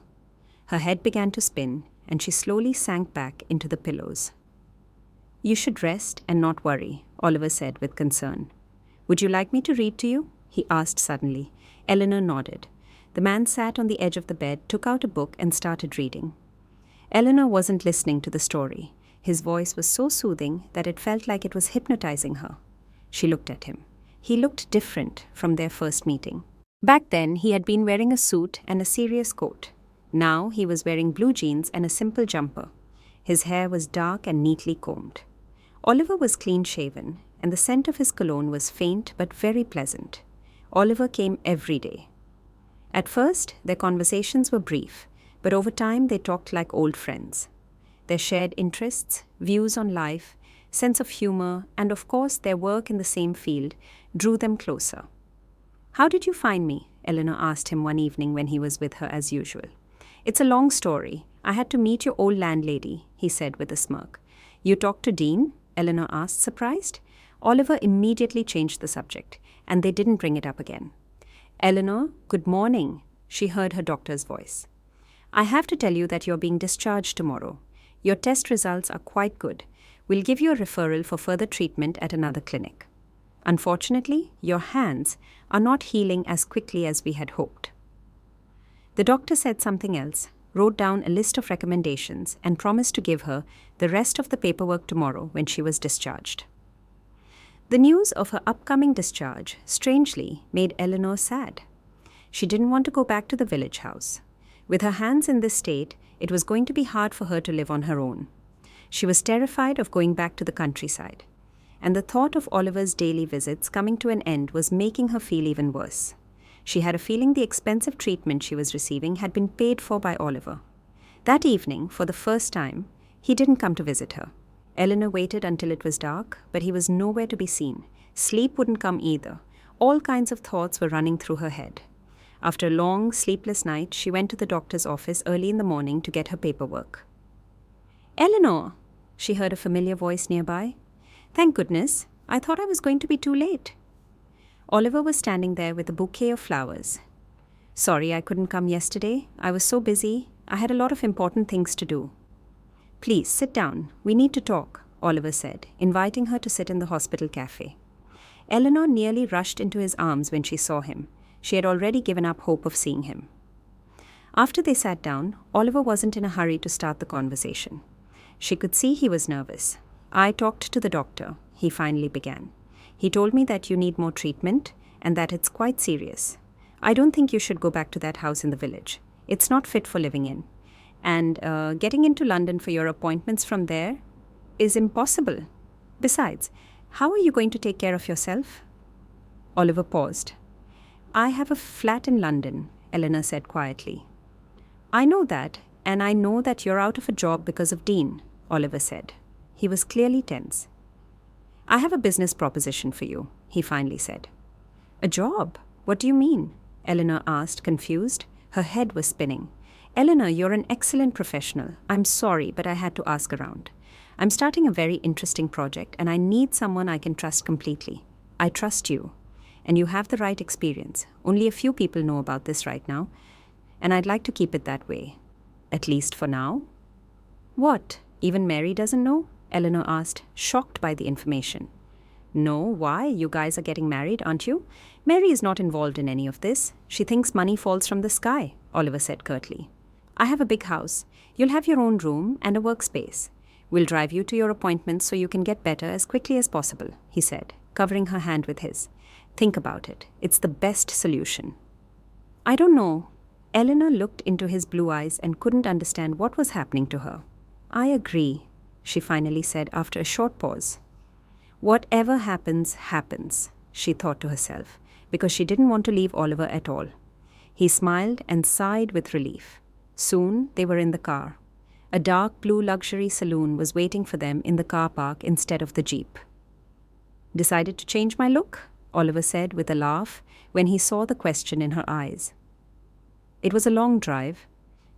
Her head began to spin, and she slowly sank back into the pillows. "You should rest and not worry," Oliver said with concern. "Would you like me to read to you?" he asked suddenly. Eleanor nodded. The man sat on the edge of the bed, took out a book, and started reading. Eleanor wasn't listening to the story. His voice was so soothing that it felt like it was hypnotizing her. She looked at him. He looked different from their first meeting. Back then, he had been wearing a suit and a serious coat. Now, he was wearing blue jeans and a simple jumper. His hair was dark and neatly combed. Oliver was clean-shaven, and the scent of his cologne was faint but very pleasant. Oliver came every day. At first, their conversations were brief, but over time they talked like old friends. Their shared interests, views on life, sense of humor, and of course their work in the same field drew them closer. "How did you find me?" Eleanor asked him one evening when he was with her as usual. "It's a long story. I had to meet your old landlady," he said with a smirk. "You talked to Dean?" Eleanor asked, surprised. Oliver immediately changed the subject, and they didn't bring it up again. "Eleanor, good morning," she heard her doctor's voice. "I have to tell you that you're being discharged tomorrow. Your test results are quite good. We'll give you a referral for further treatment at another clinic. Unfortunately, your hands are not healing as quickly as we had hoped." The doctor said something else, wrote down a list of recommendations, and promised to give her the rest of the paperwork tomorrow when she was discharged. The news of her upcoming discharge, strangely, made Eleanor sad. She didn't want to go back to the village house. With her hands in this state, it was going to be hard for her to live on her own. She was terrified of going back to the countryside, and the thought of Oliver's daily visits coming to an end was making her feel even worse. She had a feeling the expensive treatment she was receiving had been paid for by Oliver. That evening, for the first time, he didn't come to visit her. Eleanor waited until it was dark, but he was nowhere to be seen. Sleep wouldn't come either. All kinds of thoughts were running through her head. After a long, sleepless night, she went to the doctor's office early in the morning to get her paperwork. "Eleanor!" she heard a familiar voice nearby. "Thank goodness. I thought I was going to be too late." Oliver was standing there with a bouquet of flowers. "Sorry I couldn't come yesterday. I was so busy. I had a lot of important things to do." "Please, sit down. We need to talk," Oliver said, inviting her to sit in the hospital cafe. Eleanor nearly rushed into his arms when she saw him. She had already given up hope of seeing him. After they sat down, Oliver wasn't in a hurry to start the conversation. She could see he was nervous. "I talked to the doctor," he finally began. "He told me that you need more treatment and that it's quite serious. I don't think you should go back to that house in the village. It's not fit for living in. And getting into London for your appointments from there is impossible. Besides, how are you going to take care of yourself?" Oliver paused. I have a flat in London, Eleanor said quietly. I know that, and I know that you're out of a job because of Dean, Oliver said. He was clearly tense. I have a business proposition for you, he finally said. A job? What do you mean? Eleanor asked, confused. Her head was spinning. Eleanor, you're an excellent professional. I'm sorry, but I had to ask around. I'm starting a very interesting project, and I need someone I can trust completely. I trust you. And you have the right experience. Only a few people know about this right now, and I'd like to keep it that way. At least for now. What? Even Mary doesn't know? Eleanor asked, shocked by the information. No, why? You guys are getting married, aren't you? Mary is not involved in any of this. She thinks money falls from the sky, Oliver said curtly. I have a big house. You'll have your own room and a workspace. We'll drive you to your appointments so you can get better as quickly as possible, he said, covering her hand with his. Think about it. It's the best solution. I don't know. Eleanor looked into his blue eyes and couldn't understand what was happening to her. I agree, she finally said after a short pause. Whatever happens, happens, she thought to herself, because she didn't want to leave Oliver at all. He smiled and sighed with relief. Soon they were in the car. A dark blue luxury saloon was waiting for them in the car park instead of the Jeep. Decided to change my look? Oliver said with a laugh when he saw the question in her eyes. It was a long drive.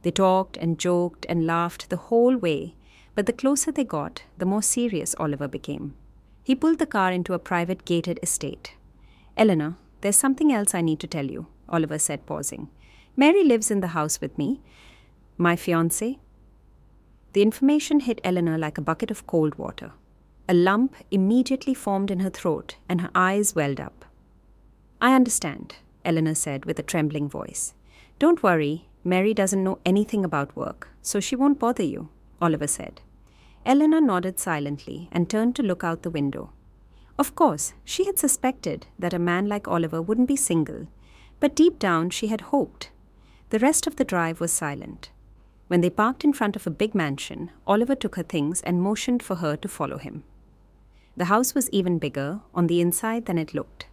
They talked and joked and laughed the whole way, but the closer they got, the more serious Oliver became. He pulled the car into a private gated estate. Eleanor, there's something else I need to tell you, Oliver said, pausing. Mary lives in the house with me. My fiancé. The information hit Eleanor like a bucket of cold water. A lump immediately formed in her throat and her eyes welled up. I understand, Eleanor said with a trembling voice. Don't worry, Mary doesn't know anything about work, so she won't bother you, Oliver said. Eleanor nodded silently and turned to look out the window. Of course, she had suspected that a man like Oliver wouldn't be single, but deep down she had hoped. The rest of the drive was silent. When they parked in front of a big mansion, Oliver took her things and motioned for her to follow him. The house was even bigger on the inside than it looked.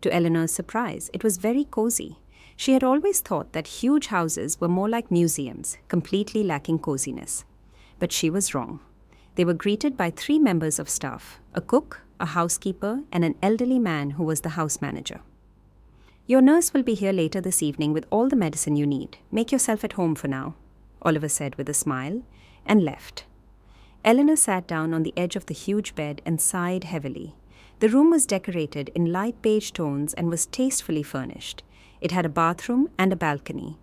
To Eleanor's surprise, it was very cozy. She had always thought that huge houses were more like museums, completely lacking coziness. But she was wrong. They were greeted by 3 members of staff, a cook, a housekeeper, and an elderly man who was the house manager. Your nurse will be here later this evening with all the medicine you need. Make yourself at home for now, Oliver said with a smile, and left. Eleanor sat down on the edge of the huge bed and sighed heavily. The room was decorated in light beige tones and was tastefully furnished. It had a bathroom and a balcony.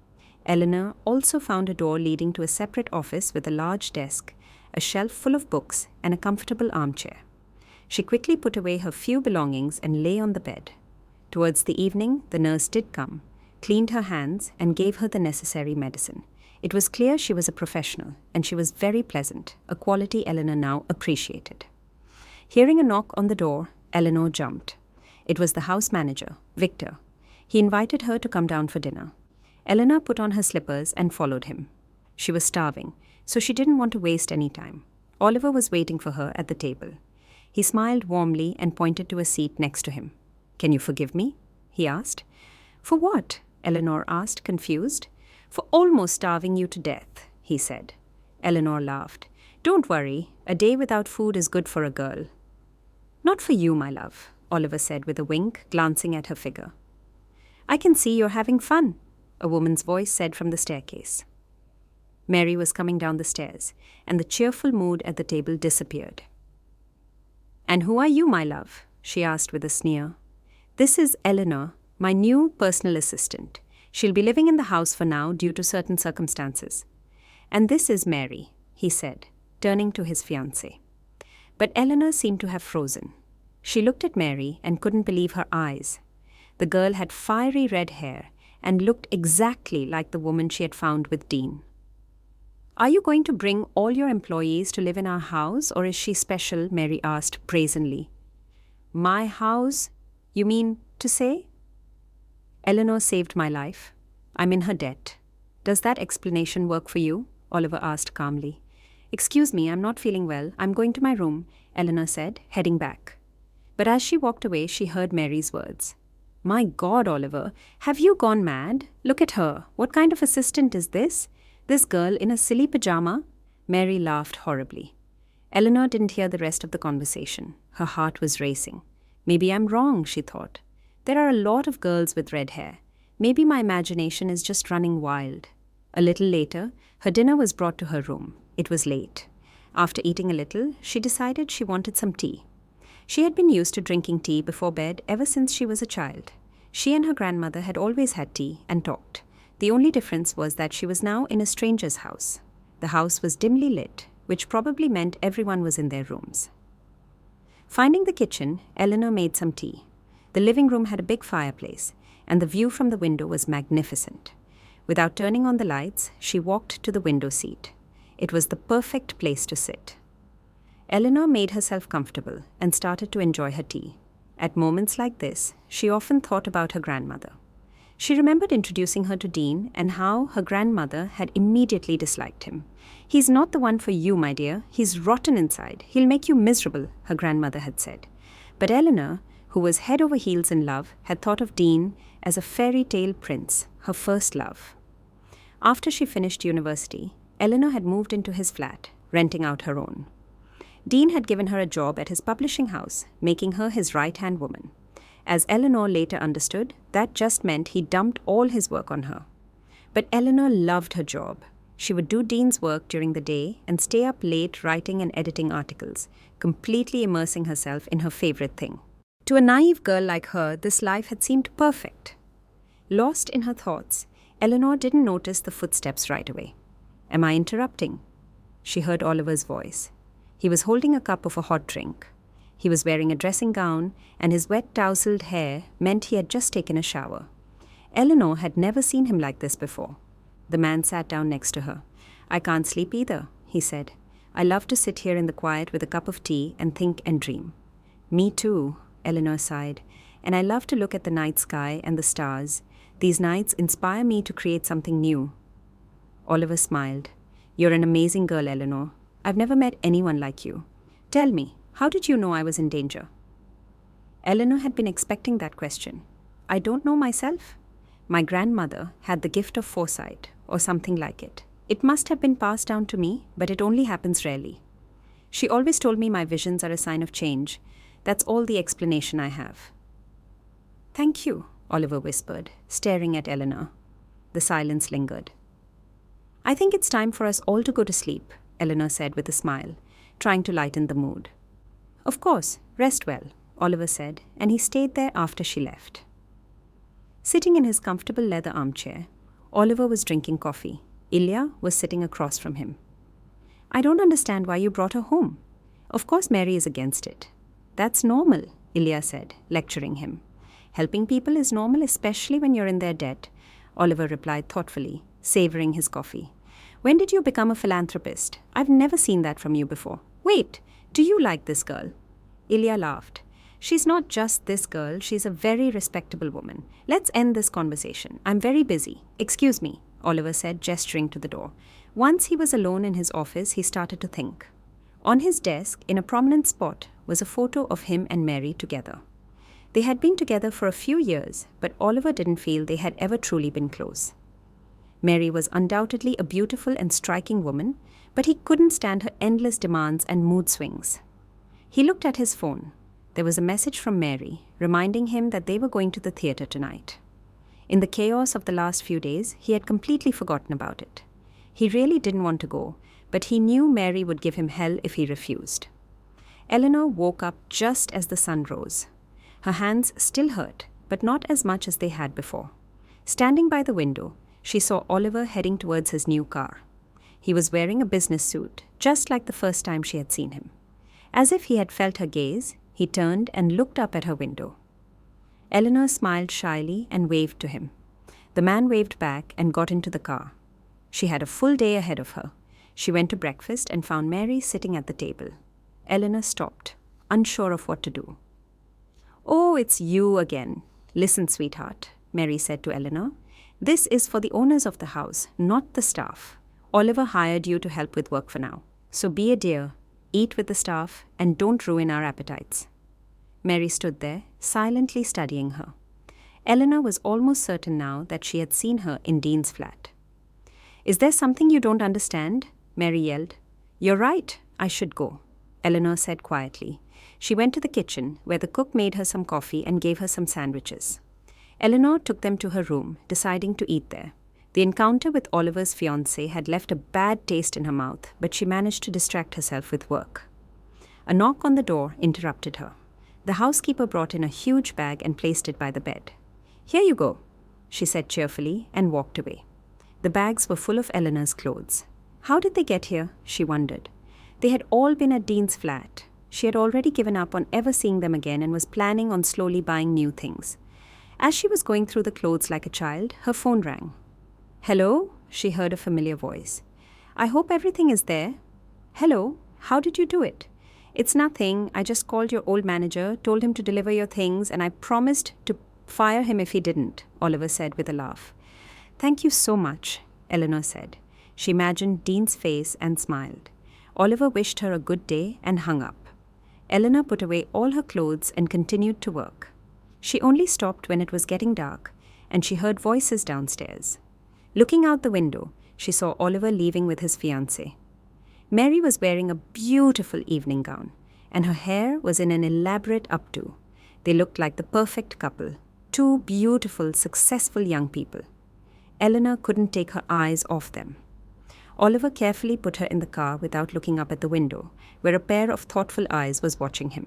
Eleanor also found a door leading to a separate office with a large desk, a shelf full of books, and a comfortable armchair. She quickly put away her few belongings and lay on the bed. Towards the evening, the nurse did come, cleaned her hands, and gave her the necessary medicine. It was clear she was a professional, and she was very pleasant, a quality Eleanor now appreciated. Hearing a knock on the door, Eleanor jumped. It was the house manager, Victor. He invited her to come down for dinner. Eleanor put on her slippers and followed him. She was starving, so she didn't want to waste any time. Oliver was waiting for her at the table. He smiled warmly and pointed to a seat next to him. Can you forgive me? He asked. For what? Eleanor asked, confused. For almost starving you to death, he said. Eleanor laughed. Don't worry, a day without food is good for a girl. Not for you, my love, Oliver said with a wink, glancing at her figure. I can see you're having fun, a woman's voice said from the staircase. Mary was coming down the stairs, and the cheerful mood at the table disappeared. And who are you, my love? She asked with a sneer. This is Eleanor, my new personal assistant. She'll be living in the house for now due to certain circumstances. And this is Mary, he said, turning to his fiancée. But Eleanor seemed to have frozen. She looked at Mary and couldn't believe her eyes. The girl had fiery red hair and looked exactly like the woman she had found with Dean. Are you going to bring all your employees to live in our house, or is she special? Mary asked brazenly. My house? You mean to say? Eleanor saved my life. I'm in her debt. Does that explanation work for you? Oliver asked calmly. Excuse me, I'm not feeling well. I'm going to my room, Eleanor said, heading back. But as she walked away, she heard Mary's words. My God, Oliver, have you gone mad? Look at her. What kind of assistant is this? This girl in a silly pajama? Mary laughed horribly. Eleanor didn't hear the rest of the conversation. Her heart was racing. Maybe I'm wrong, she thought. There are a lot of girls with red hair. Maybe my imagination is just running wild. A little later, her dinner was brought to her room. It was late. After eating a little, she decided she wanted some tea. She had been used to drinking tea before bed ever since she was a child. She and her grandmother had always had tea and talked. The only difference was that she was now in a stranger's house. The house was dimly lit, which probably meant everyone was in their rooms. Finding the kitchen, Eleanor made some tea. The living room had a big fireplace, and the view from the window was magnificent. Without turning on the lights, she walked to the window seat. It was the perfect place to sit. Eleanor made herself comfortable and started to enjoy her tea. At moments like this, she often thought about her grandmother. She remembered introducing her to Dean and how her grandmother had immediately disliked him. "He's not the one for you, my dear. He's rotten inside. He'll make you miserable," her grandmother had said. But Eleanor, who was head over heels in love, had thought of Dean as a fairy tale prince, her first love. After she finished university, Eleanor had moved into his flat, renting out her own. Dean had given her a job at his publishing house, making her his right-hand woman. As Eleanor later understood, that just meant he dumped all his work on her. But Eleanor loved her job. She would do Dean's work during the day and stay up late writing and editing articles, completely immersing herself in her favorite thing. To a naive girl like her, this life had seemed perfect. Lost in her thoughts, Eleanor didn't notice the footsteps right away. "Am I interrupting?" She heard Oliver's voice. He was holding a cup of a hot drink. He was wearing a dressing gown, and his wet tousled hair meant he had just taken a shower. Eleanor had never seen him like this before. The man sat down next to her. "I can't sleep either," he said. "I love to sit here in the quiet with a cup of tea and think and dream." "Me too," Eleanor sighed. "And I love to look at the night sky and the stars. These nights inspire me to create something new." Oliver smiled. "You're an amazing girl, Eleanor. I've never met anyone like you. Tell me, how did you know I was in danger?" Eleanor had been expecting that question. "I don't know myself. My grandmother had the gift of foresight, or something like it. It must have been passed down to me, but it only happens rarely. She always told me my visions are a sign of change. That's all the explanation I have." "Thank you," Oliver whispered, staring at Eleanor. The silence lingered. "I think it's time for us all to go to sleep," Eleanor said with a smile, trying to lighten the mood. "Of course, rest well," Oliver said, and he stayed there after she left. Sitting in his comfortable leather armchair, Oliver was drinking coffee. Ilya was sitting across from him. "I don't understand why you brought her home. Of course Mary is against it." "That's normal," Ilya said, lecturing him. "Helping people is normal, especially when you're in their debt," Oliver replied thoughtfully, savoring his coffee. "When did you become a philanthropist? I've never seen that from you before. Wait, do you like this girl?" Ilya laughed. "She's not just this girl, she's a very respectable woman. Let's end this conversation. I'm very busy. Excuse me," Oliver said, gesturing to the door. Once he was alone in his office, he started to think. On his desk, in a prominent spot, was a photo of him and Mary together. They had been together for a few years, but Oliver didn't feel they had ever truly been close. Mary was undoubtedly a beautiful and striking woman, but he couldn't stand her endless demands and mood swings. He looked at his phone. There was a message from Mary, reminding him that they were going to the theatre tonight. In the chaos of the last few days, he had completely forgotten about it. He really didn't want to go, but he knew Mary would give him hell if he refused. Eleanor woke up just as the sun rose. Her hands still hurt, but not as much as they had before. Standing by the window, she saw Oliver heading towards his new car. He was wearing a business suit, just like the first time she had seen him. As if he had felt her gaze, he turned and looked up at her window. Eleanor smiled shyly and waved to him. The man waved back and got into the car. She had a full day ahead of her. She went to breakfast and found Mary sitting at the table. Eleanor stopped, unsure of what to do. "Oh, it's you again. Listen, sweetheart," Mary said to Eleanor. "This is for the owners of the house, not the staff. Oliver hired you to help with work for now. So be a dear, eat with the staff, and don't ruin our appetites." Mary stood there, silently studying her. Eleanor was almost certain now that she had seen her in Dean's flat. "Is there something you don't understand?" Mary yelled. "You're right, I should go," Eleanor said quietly. She went to the kitchen, where the cook made her some coffee and gave her some sandwiches. Eleanor took them to her room, deciding to eat there. The encounter with Oliver's fiancé had left a bad taste in her mouth, but she managed to distract herself with work. A knock on the door interrupted her. The housekeeper brought in a huge bag and placed it by the bed. "Here you go," she said cheerfully, and walked away. The bags were full of Eleanor's clothes. How did they get here? She wondered. They had all been at Dean's flat. She had already given up on ever seeing them again and was planning on slowly buying new things. As she was going through the clothes like a child, her phone rang. "Hello?" she heard a familiar voice. "I hope everything is there." "Hello? How did you do it?" "It's nothing. I just called your old manager, told him to deliver your things, and I promised to fire him if he didn't," Oliver said with a laugh. "Thank you so much," Eleanor said. She imagined Dean's face and smiled. Oliver wished her a good day and hung up. Eleanor put away all her clothes and continued to work. She only stopped when it was getting dark, and she heard voices downstairs. Looking out the window, she saw Oliver leaving with his fiancée. Mary was wearing a beautiful evening gown, and her hair was in an elaborate updo. They looked like the perfect couple, two beautiful, successful young people. Eleanor couldn't take her eyes off them. Oliver carefully put her in the car without looking up at the window, where a pair of thoughtful eyes was watching him.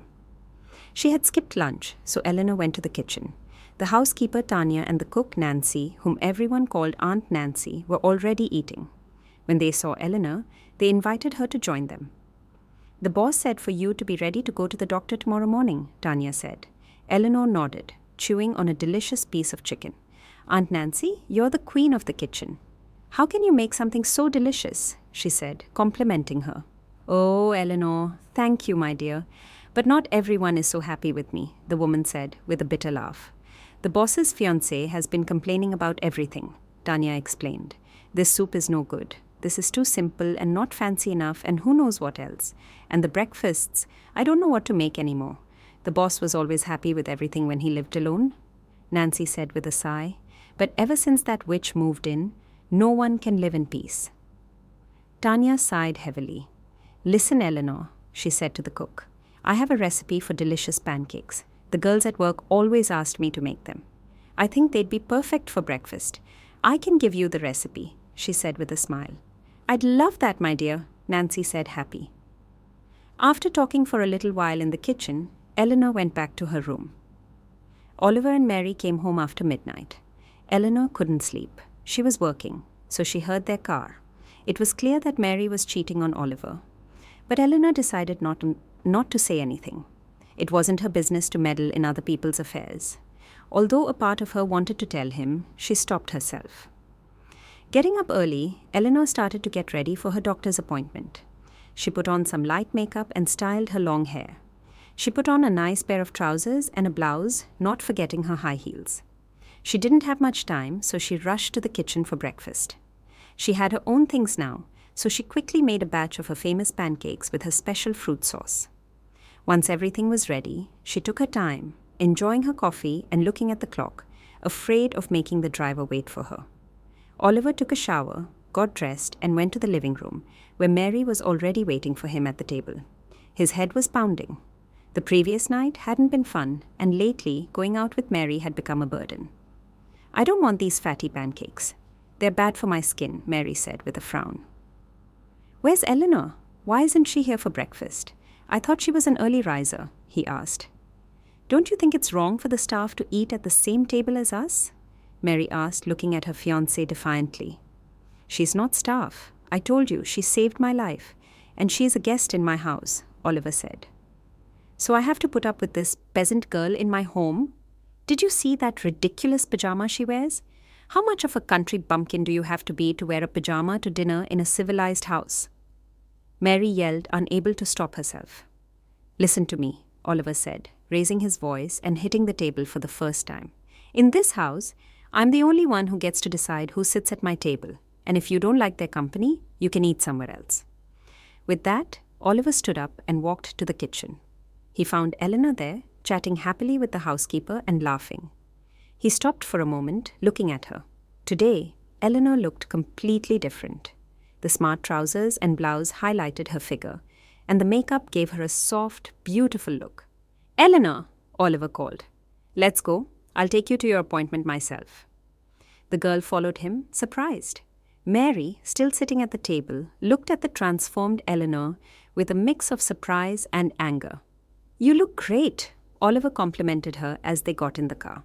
She had skipped lunch, so Eleanor went to the kitchen. The housekeeper, Tanya, and the cook, Nancy, whom everyone called Aunt Nancy, were already eating. When they saw Eleanor, they invited her to join them. "The boss said for you to be ready to go to the doctor tomorrow morning," Tanya said. Eleanor nodded, chewing on a delicious piece of chicken. "Aunt Nancy, you're the queen of the kitchen. How can you make something so delicious?" she said, complimenting her. "Oh, Eleanor, thank you, my dear. But not everyone is so happy with me," the woman said, with a bitter laugh. "The boss's fiancé has been complaining about everything," Tanya explained. "This soup is no good. This is too simple and not fancy enough, and who knows what else. And the breakfasts, I don't know what to make anymore. The boss was always happy with everything when he lived alone," Nancy said with a sigh. "But ever since that witch moved in, no one can live in peace." Tanya sighed heavily. "Listen, Eleanor," she said to the cook. "I have a recipe for delicious pancakes. The girls at work always asked me to make them. I think they'd be perfect for breakfast. I can give you the recipe," she said with a smile. "I'd love that, my dear," Nancy said, happy. After talking for a little while in the kitchen, Eleanor went back to her room. Oliver and Mary came home after midnight. Eleanor couldn't sleep. She was working, so she heard their car. It was clear that Mary was cheating on Oliver. But Eleanor decided not to say anything. It wasn't her business to meddle in other people's affairs. Although a part of her wanted to tell him, she stopped herself. Getting up early, Eleanor started to get ready for her doctor's appointment. She put on some light makeup and styled her long hair. She put on a nice pair of trousers and a blouse, not forgetting her high heels. She didn't have much time, so she rushed to the kitchen for breakfast. She had her own things now, so she quickly made a batch of her famous pancakes with her special fruit sauce. Once everything was ready, she took her time, enjoying her coffee and looking at the clock, afraid of making the driver wait for her. Oliver took a shower, got dressed, and went to the living room, where Mary was already waiting for him at the table. His head was pounding. The previous night hadn't been fun, and lately going out with Mary had become a burden. "I don't want these fatty pancakes. They're bad for my skin," Mary said with a frown. "Where's Eleanor? Why isn't she here for breakfast? I thought she was an early riser," he asked. "Don't you think it's wrong for the staff to eat at the same table as us?" Mary asked, looking at her fiancé defiantly. "She's not staff. I told you, she saved my life, and she's a guest in my house," Oliver said. "So I have to put up with this peasant girl in my home? Did you see that ridiculous pajama she wears? How much of a country bumpkin do you have to be to wear a pajama to dinner in a civilized house?" Mary yelled, unable to stop herself. "Listen to me," Oliver said, raising his voice and hitting the table for the first time. "In this house, I'm the only one who gets to decide who sits at my table, and if you don't like their company, you can eat somewhere else." With that, Oliver stood up and walked to the kitchen. He found Eleanor there, chatting happily with the housekeeper and laughing. He stopped for a moment, looking at her. Today, Eleanor looked completely different. The smart trousers and blouse highlighted her figure, and the makeup gave her a soft, beautiful look. "Eleanor," Oliver called. "Let's go. I'll take you to your appointment myself." The girl followed him, surprised. Mary, still sitting at the table, looked at the transformed Eleanor with a mix of surprise and anger. "You look great," Oliver complimented her as they got in the car.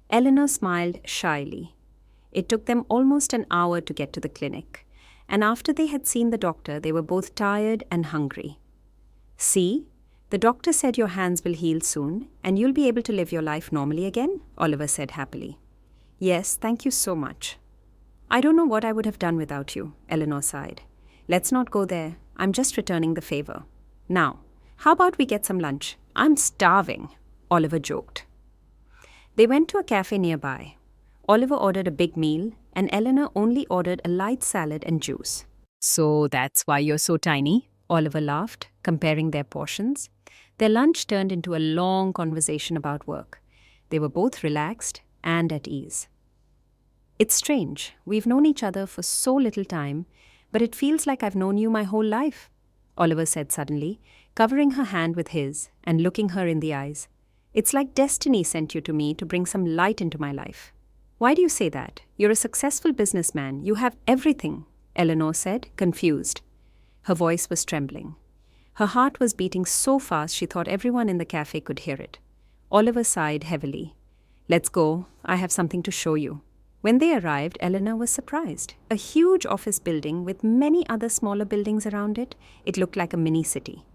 Eleanor smiled shyly. It took them almost an hour to get to the clinic, and after they had seen the doctor, they were both tired and hungry. "See, the doctor said your hands will heal soon, and you'll be able to live your life normally again," Oliver said happily. "Yes, thank you so much." "I don't know what I would have done without you," Eleanor sighed. "Let's not go there. I'm just returning the favor. Now, how about we get some lunch? I'm starving," Oliver joked. They went to a cafe nearby. Oliver ordered a big meal, and Eleanor only ordered a light salad and juice. "So that's why you're so tiny?" Oliver laughed, comparing their portions. Their lunch turned into a long conversation about work. They were both relaxed and at ease. "It's strange. We've known each other for so little time, but it feels like I've known you my whole life," Oliver said suddenly, covering her hand with his and looking her in the eyes. "It's like destiny sent you to me to bring some light into my life." "Why do you say that? You're a successful businessman. You have everything," Eleanor said, confused. Her voice was trembling. Her heart was beating so fast she thought everyone in the cafe could hear it. Oliver sighed heavily. "Let's go. I have something to show you." When they arrived, Eleanor was surprised. A huge office building with many other smaller buildings around it. It looked like a mini city.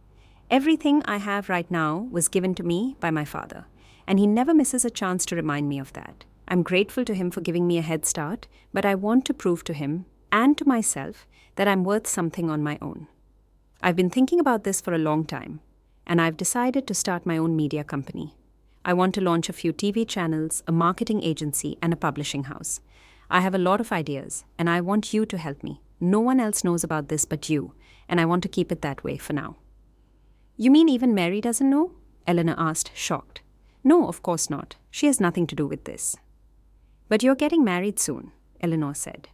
"Everything I have right now was given to me by my father, and he never misses a chance to remind me of that. I'm grateful to him for giving me a head start, but I want to prove to him and to myself that I'm worth something on my own. I've been thinking about this for a long time, and I've decided to start my own media company. I want to launch a few TV channels, a marketing agency, and a publishing house. I have a lot of ideas, and I want you to help me. No one else knows about this but you, and I want to keep it that way for now." "You mean even Mary doesn't know?" Eleanor asked, shocked. "No, of course not. She has nothing to do with this." "But you're getting married soon," Eleanor said.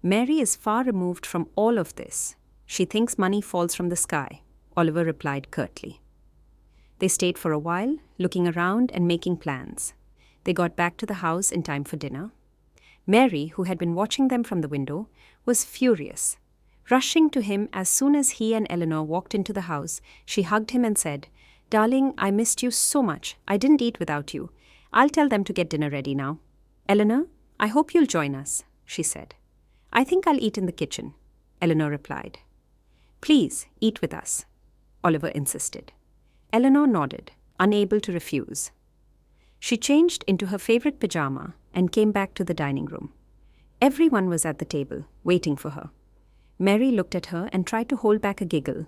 "Mary is far removed from all of this. She thinks money falls from the sky," Oliver replied curtly. They stayed for a while, looking around and making plans. They got back to the house in time for dinner. Mary, who had been watching them from the window, was furious. Rushing to him as soon as he and Eleanor walked into the house, she hugged him and said, "Darling, I missed you so much. I didn't eat without you. I'll tell them to get dinner ready now." "Eleanor, I hope you'll join us," she said. "I think I'll eat in the kitchen," Eleanor replied. "Please, eat with us," Oliver insisted. Eleanor nodded, unable to refuse. She changed into her favorite pajama and came back to the dining room. Everyone was at the table, waiting for her. Mary looked at her and tried to hold back a giggle,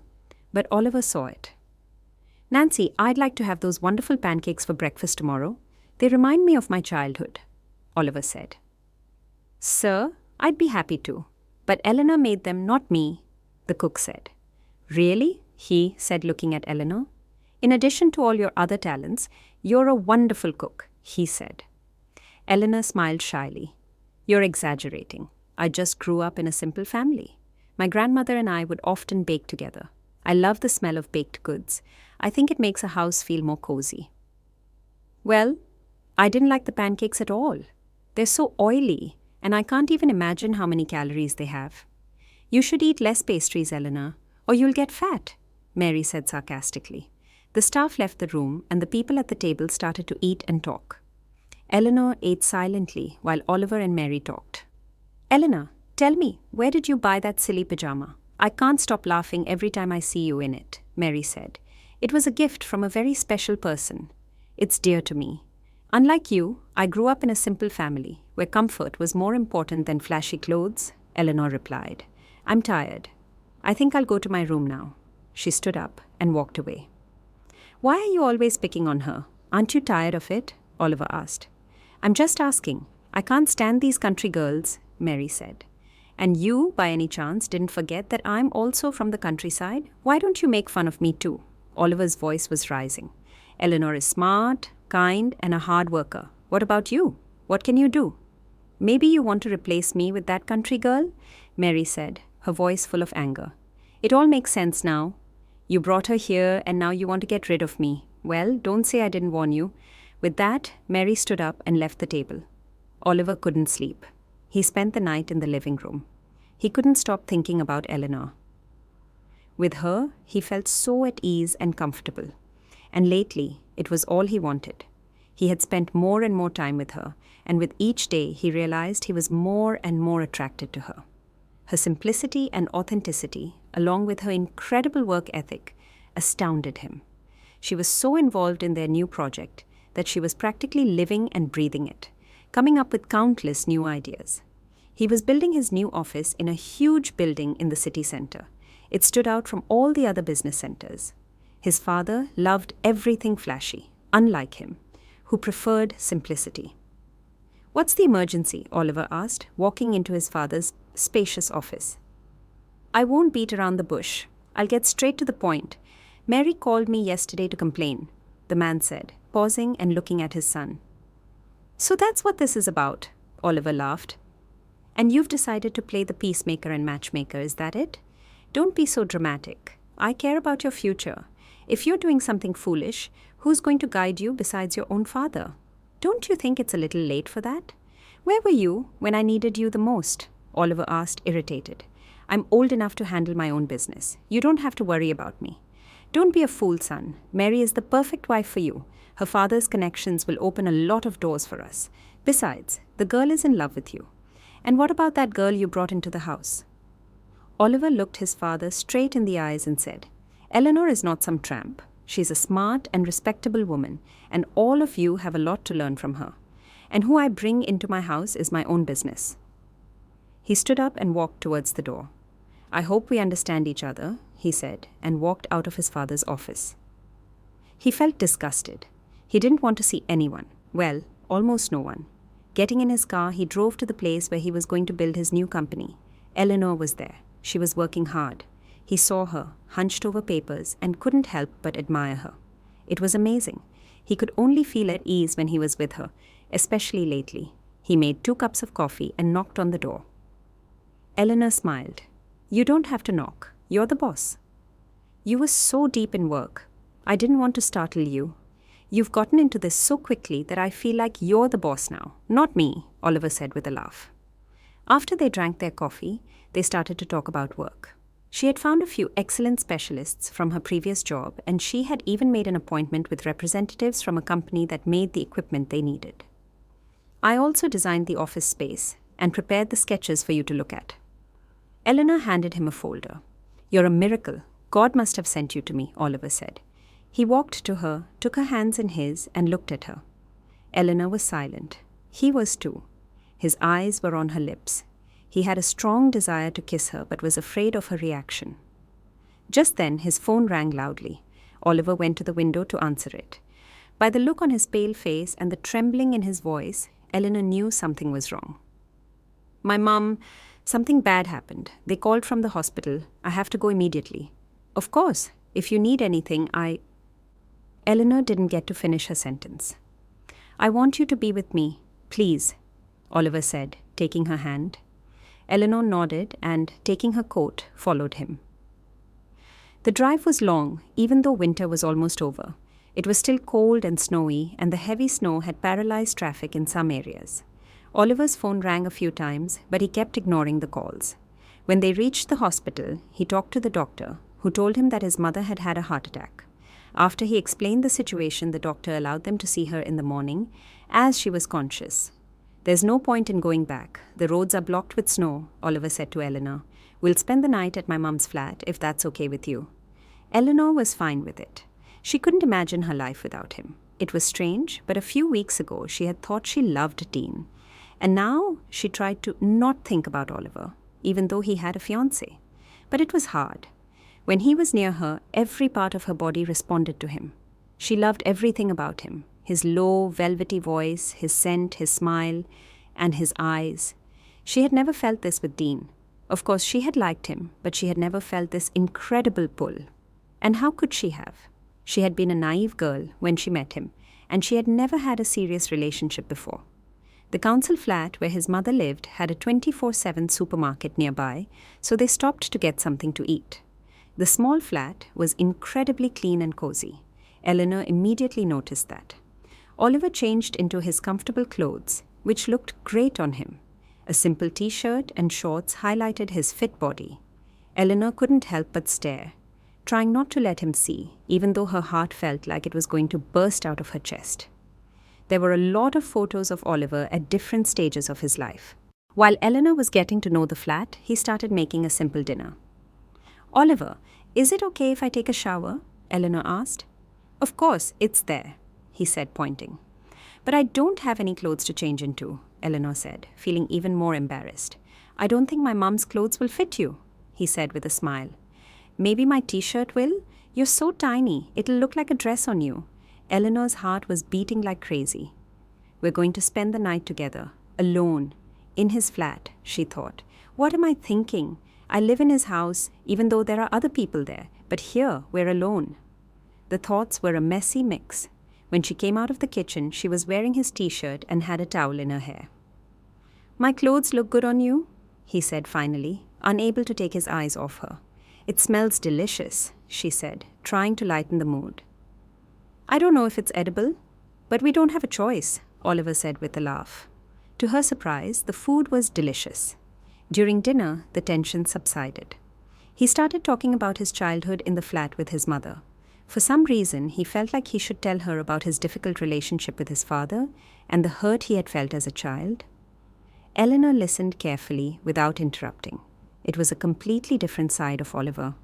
but Oliver saw it. "Nancy, I'd like to have those wonderful pancakes for breakfast tomorrow. They remind me of my childhood," Oliver said. "Sir, I'd be happy to, but Eleanor made them, not me," the cook said. "Really?" he said, looking at Eleanor. "In addition to all your other talents, you're a wonderful cook," he said. Eleanor smiled shyly. "You're exaggerating. I just grew up in a simple family. My grandmother and I would often bake together. I love the smell of baked goods. I think it makes a house feel more cozy." "Well, I didn't like the pancakes at all. They're so oily, and I can't even imagine how many calories they have." "You should eat less pastries, Eleanor, or you'll get fat," Mary said sarcastically. The staff left the room, and the people at the table started to eat and talk. Eleanor ate silently while Oliver and Mary talked. "Eleanor, tell me, where did you buy that silly pajama? I can't stop laughing every time I see you in it," Mary said. "It was a gift from a very special person. It's dear to me. Unlike you, I grew up in a simple family where comfort was more important than flashy clothes," Eleanor replied. "I'm tired. I think I'll go to my room now." She stood up and walked away. "Why are you always picking on her? Aren't you tired of it?" Oliver asked. "I'm just asking. I can't stand these country girls," Mary said. "And you, by any chance, didn't forget that I'm also from the countryside? Why don't you make fun of me too?" Oliver's voice was rising. "Eleanor is smart, kind, and a hard worker. What about you? What can you do? Maybe you want to replace me with that country girl? Mary said, her voice full of anger. It all makes sense now. You brought her here and now you want to get rid of me. Well, don't say I didn't warn you. With that, Mary stood up and left the table. Oliver couldn't sleep. He spent the night in the living room. He couldn't stop thinking about Eleanor. With her, he felt so at ease and comfortable. And lately, it was all he wanted. He had spent more and more time with her, and with each day he realized he was more and more attracted to her. Her simplicity and authenticity, along with her incredible work ethic, astounded him. She was so involved in their new project that she was practically living and breathing it, coming up with countless new ideas. He was building his new office in a huge building in the city center. It stood out from all the other business centers. His father loved everything flashy, unlike him, who preferred simplicity. "What's the emergency?" Oliver asked, walking into his father's spacious office. "I won't beat around the bush. I'll get straight to the point. Mary called me yesterday to complain," the man said, pausing and looking at his son. "So that's what this is about," Oliver laughed. "And you've decided to play the peacemaker and matchmaker, is that it? Don't be so dramatic. I care about your future. If you're doing something foolish, who's going to guide you besides your own father? Don't you think it's a little late for that? Where were you when I needed you the most?" Oliver asked, irritated. "I'm old enough to handle my own business. You don't have to worry about me. Don't be a fool, son. Mary is the perfect wife for you. Her father's connections will open a lot of doors for us. Besides, the girl is in love with you. And what about that girl you brought into the house?" Oliver looked his father straight in the eyes and said, "Eleanor is not some tramp. She's a smart and respectable woman, and all of you have a lot to learn from her. And who I bring into my house is my own business." He stood up and walked towards the door. "I hope we understand each other," he said, and walked out of his father's office. He felt disgusted. He didn't want to see anyone. Well, almost no one. Getting in his car, he drove to the place where he was going to build his new company. Eleanor was there. She was working hard. He saw her, hunched over papers, and couldn't help but admire her. It was amazing. He could only feel at ease when he was with her, especially lately. He made 2 cups of coffee and knocked on the door. Eleanor smiled. "You don't have to knock. You're the boss." "You were so deep in work. I didn't want to startle you. You've gotten into this so quickly that I feel like you're the boss now, not me," Oliver said with a laugh. After they drank their coffee, they started to talk about work. She had found a few excellent specialists from her previous job, and she had even made an appointment with representatives from a company that made the equipment they needed. "I also designed the office space and prepared the sketches for you to look at." Eleanor handed him a folder. "You're a miracle. God must have sent you to me," Oliver said. He walked to her, took her hands in his, and looked at her. Eleanor was silent. He was too. His eyes were on her lips. He had a strong desire to kiss her, but was afraid of her reaction. Just then, his phone rang loudly. Oliver went to the window to answer it. By the look on his pale face and the trembling in his voice, Eleanor knew something was wrong. "My mum, something bad happened. They called from the hospital. I have to go immediately." "Of course. If you need anything, Eleanor didn't get to finish her sentence. "I want you to be with me, please," Oliver said, taking her hand. Eleanor nodded and, taking her coat, followed him. The drive was long, even though winter was almost over. It was still cold and snowy, and the heavy snow had paralyzed traffic in some areas. Oliver's phone rang a few times, but he kept ignoring the calls. When they reached the hospital, he talked to the doctor, who told him that his mother had had a heart attack. After he explained the situation, the doctor allowed them to see her in the morning, as she was conscious. "There's no point in going back. The roads are blocked with snow," Oliver said to Eleanor. "We'll spend the night at my mum's flat, if that's okay with you." Eleanor was fine with it. She couldn't imagine her life without him. It was strange, but a few weeks ago she had thought she loved Dean. And now she tried to not think about Oliver, even though he had a fiancé. But it was hard. When he was near her, every part of her body responded to him. She loved everything about him. His low, velvety voice, his scent, his smile, and his eyes. She had never felt this with Dean. Of course, she had liked him, but she had never felt this incredible pull. And how could she have? She had been a naive girl when she met him, and she had never had a serious relationship before. The council flat where his mother lived had a 24/7 supermarket nearby, so they stopped to get something to eat. The small flat was incredibly clean and cozy. Eleanor immediately noticed that. Oliver changed into his comfortable clothes, which looked great on him. A simple t-shirt and shorts highlighted his fit body. Eleanor couldn't help but stare, trying not to let him see, even though her heart felt like it was going to burst out of her chest. There were a lot of photos of Oliver at different stages of his life. While Eleanor was getting to know the flat, he started making a simple dinner. "Oliver, is it okay if I take a shower?" Eleanor asked. "Of course, it's there," he said, pointing. "But I don't have any clothes to change into," Eleanor said, feeling even more embarrassed. "I don't think my mom's clothes will fit you," he said with a smile. "Maybe my t-shirt will? You're so tiny, it'll look like a dress on you." Eleanor's heart was beating like crazy. "We're going to spend the night together, alone, in his flat," she thought. "What am I thinking? I live in his house, even though there are other people there, but here we're alone." The thoughts were a messy mix. When she came out of the kitchen, she was wearing his t-shirt and had a towel in her hair. "My clothes look good on you," he said finally, unable to take his eyes off her. "It smells delicious," she said, trying to lighten the mood. "I don't know if it's edible, but we don't have a choice," Oliver said with a laugh. To her surprise, the food was delicious. During dinner, the tension subsided. He started talking about his childhood in the flat with his mother. For some reason, he felt like he should tell her about his difficult relationship with his father and the hurt he had felt as a child. Eleanor listened carefully without interrupting. It was a completely different side of Oliver.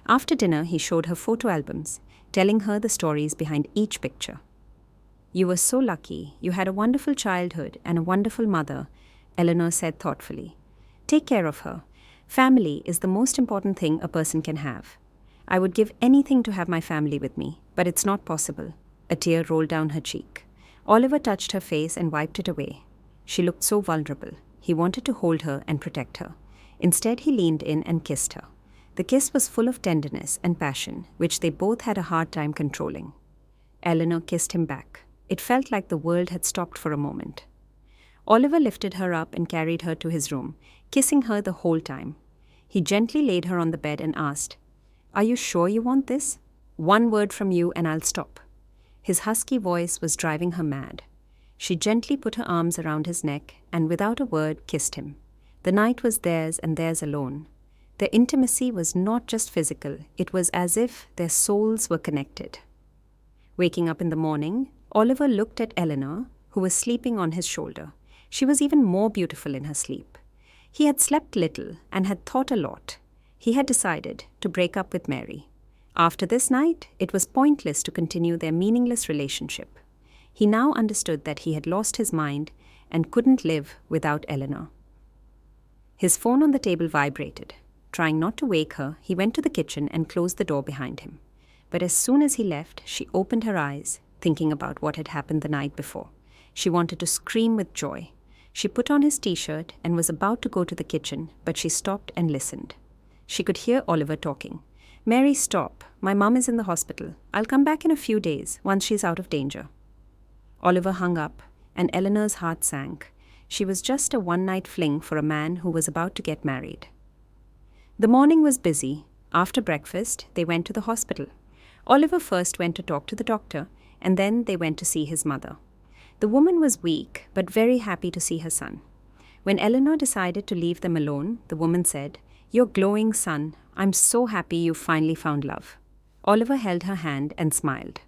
After dinner, he showed her photo albums, telling her the stories behind each picture. "You were so lucky. You had a wonderful childhood and a wonderful mother," Eleanor said thoughtfully. "Take care of her. Family is the most important thing a person can have. I would give anything to have my family with me, but it's not possible." A tear rolled down her cheek. Oliver touched her face and wiped it away. She looked so vulnerable. He wanted to hold her and protect her. Instead, he leaned in and kissed her. The kiss was full of tenderness and passion, which they both had a hard time controlling. Eleanor kissed him back. It felt like the world had stopped for a moment. Oliver lifted her up and carried her to his room, kissing her the whole time. He gently laid her on the bed and asked, "Are you sure you want this? One word from you and I'll stop." His husky voice was driving her mad. She gently put her arms around his neck and without a word kissed him. The night was theirs and theirs alone. Their intimacy was not just physical, it was as if their souls were connected. Waking up in the morning, Oliver looked at Eleanor, who was sleeping on his shoulder. She was even more beautiful in her sleep. He had slept little and had thought a lot. He had decided to break up with Mary. After this night, it was pointless to continue their meaningless relationship. He now understood that he had lost his mind and couldn't live without Eleanor. His phone on the table vibrated. Trying not to wake her, he went to the kitchen and closed the door behind him. But as soon as he left, she opened her eyes, thinking about what had happened the night before. She wanted to scream with joy. She put on his t-shirt and was about to go to the kitchen, but she stopped and listened. She could hear Oliver talking. "Mary, stop. My mum is in the hospital. I'll come back in a few days, once she's out of danger." Oliver hung up, and Eleanor's heart sank. She was just a one-night fling for a man who was about to get married. The morning was busy. After breakfast, they went to the hospital. Oliver first went to talk to the doctor, and then they went to see his mother. The woman was weak, but very happy to see her son. When Eleanor decided to leave them alone, the woman said, "You're glowing, son. I'm so happy you finally found love." Oliver held her hand and smiled.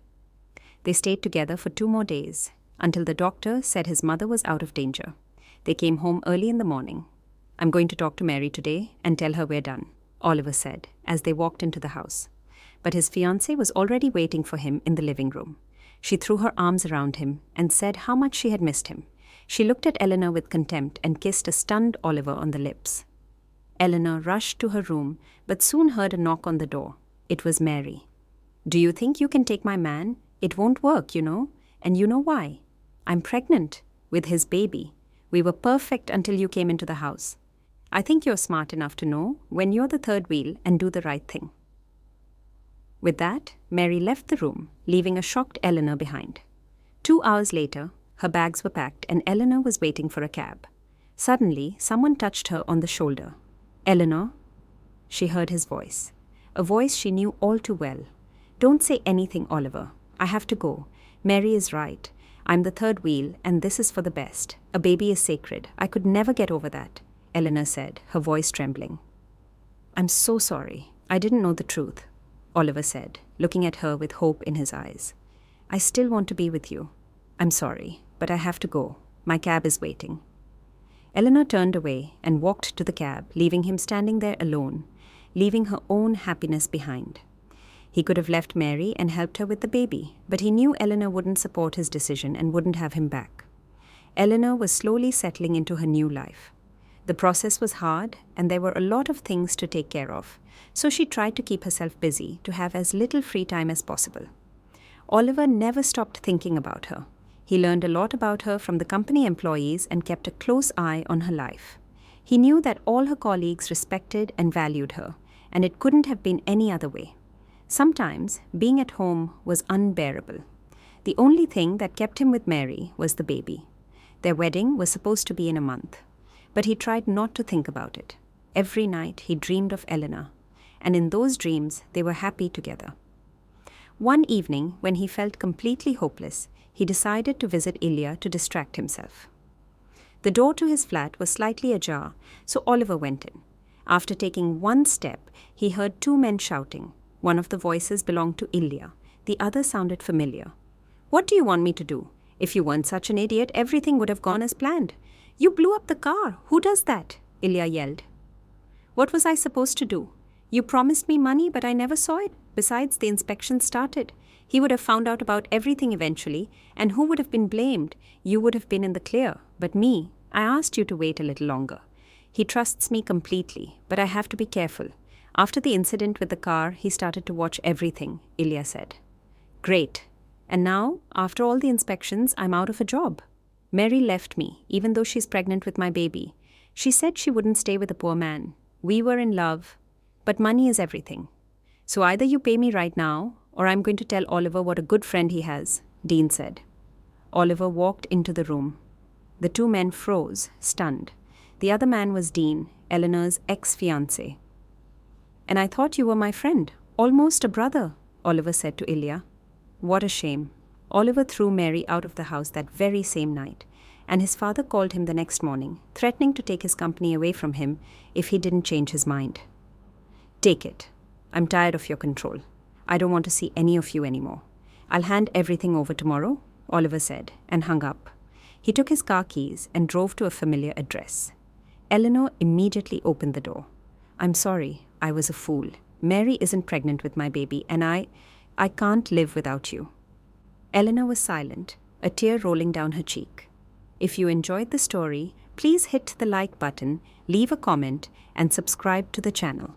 They stayed together for 2 more days, until the doctor said his mother was out of danger. They came home early in the morning. "I'm going to talk to Mary today and tell her we're done," Oliver said, as they walked into the house. But his fiancée was already waiting for him in the living room. She threw her arms around him and said how much she had missed him. She looked at Eleanor with contempt and kissed a stunned Oliver on the lips. Eleanor rushed to her room, but soon heard a knock on the door. It was Mary. "Do you think you can take my man? It won't work, you know. And you know why? I'm pregnant with his baby. We were perfect until you came into the house. I think you're smart enough to know when you're the third wheel and do the right thing." With that, Mary left the room, leaving a shocked Eleanor behind. 2 hours later, Her bags were packed and Eleanor was waiting for a cab. Suddenly, someone touched her on the shoulder. "Eleanor?" She heard his voice, a voice she knew all too well. "Don't say anything, Oliver. I have to go. Mary is right. I'm the third wheel, and this is for the best. A baby is sacred. I could never get over that," Eleanor said, her voice trembling. "I'm so sorry. I didn't know the truth," Oliver said, looking at her with hope in his eyes. "I still want to be with you. I'm sorry, but I have to go. My cab is waiting." Eleanor turned away and walked to the cab, leaving him standing there alone, leaving her own happiness behind. He could have left Mary and helped her with the baby, but he knew Eleanor wouldn't support his decision and wouldn't have him back. Eleanor was slowly settling into her new life. The process was hard, and there were a lot of things to take care of, so she tried to keep herself busy to have as little free time as possible. Oliver never stopped thinking about her. He learned a lot about her from the company employees and kept a close eye on her life. He knew that all her colleagues respected and valued her, and it couldn't have been any other way. Sometimes, being at home was unbearable. The only thing that kept him with Mary was the baby. Their wedding was supposed to be in a month, but he tried not to think about it. Every night he dreamed of Eleanor, and in those dreams they were happy together. One evening, when he felt completely hopeless, he decided to visit Ilya to distract himself. The door to his flat was slightly ajar, so Oliver went in. After taking one step, he heard two men shouting. One of the voices belonged to Ilya. The other sounded familiar. "What do you want me to do? If you weren't such an idiot, everything would have gone as planned. You blew up the car. Who does that?" Ilya yelled. "What was I supposed to do? You promised me money, but I never saw it. Besides, the inspection started. He would have found out about everything eventually, and who would have been blamed? You would have been in the clear. But me, I asked you to wait a little longer. He trusts me completely, but I have to be careful. After the incident with the car, he started to watch everything," Ilya said. "Great. And now, after all the inspections, I'm out of a job. Mary left me, even though she's pregnant with my baby. She said she wouldn't stay with a poor man. We were in love, but money is everything. So either you pay me right now, or I'm going to tell Oliver what a good friend he has," Dean said. Oliver walked into the room. The two men froze, stunned. The other man was Dean, Eleanor's ex-fiancé. "And I thought you were my friend, almost a brother," Oliver said to Ilya. What a shame. Oliver threw Mary out of the house that very same night, and his father called him the next morning, threatening to take his company away from him if he didn't change his mind. "Take it. I'm tired of your control. I don't want to see any of you anymore. I'll hand everything over tomorrow," Oliver said, and hung up. He took his car keys and drove to a familiar address. Eleanor immediately opened the door. "I'm sorry, I was a fool. Mary isn't pregnant with my baby, and I can't live without you." Eleanor was silent, a tear rolling down her cheek. If you enjoyed the story, please hit the like button, leave a comment, and subscribe to the channel.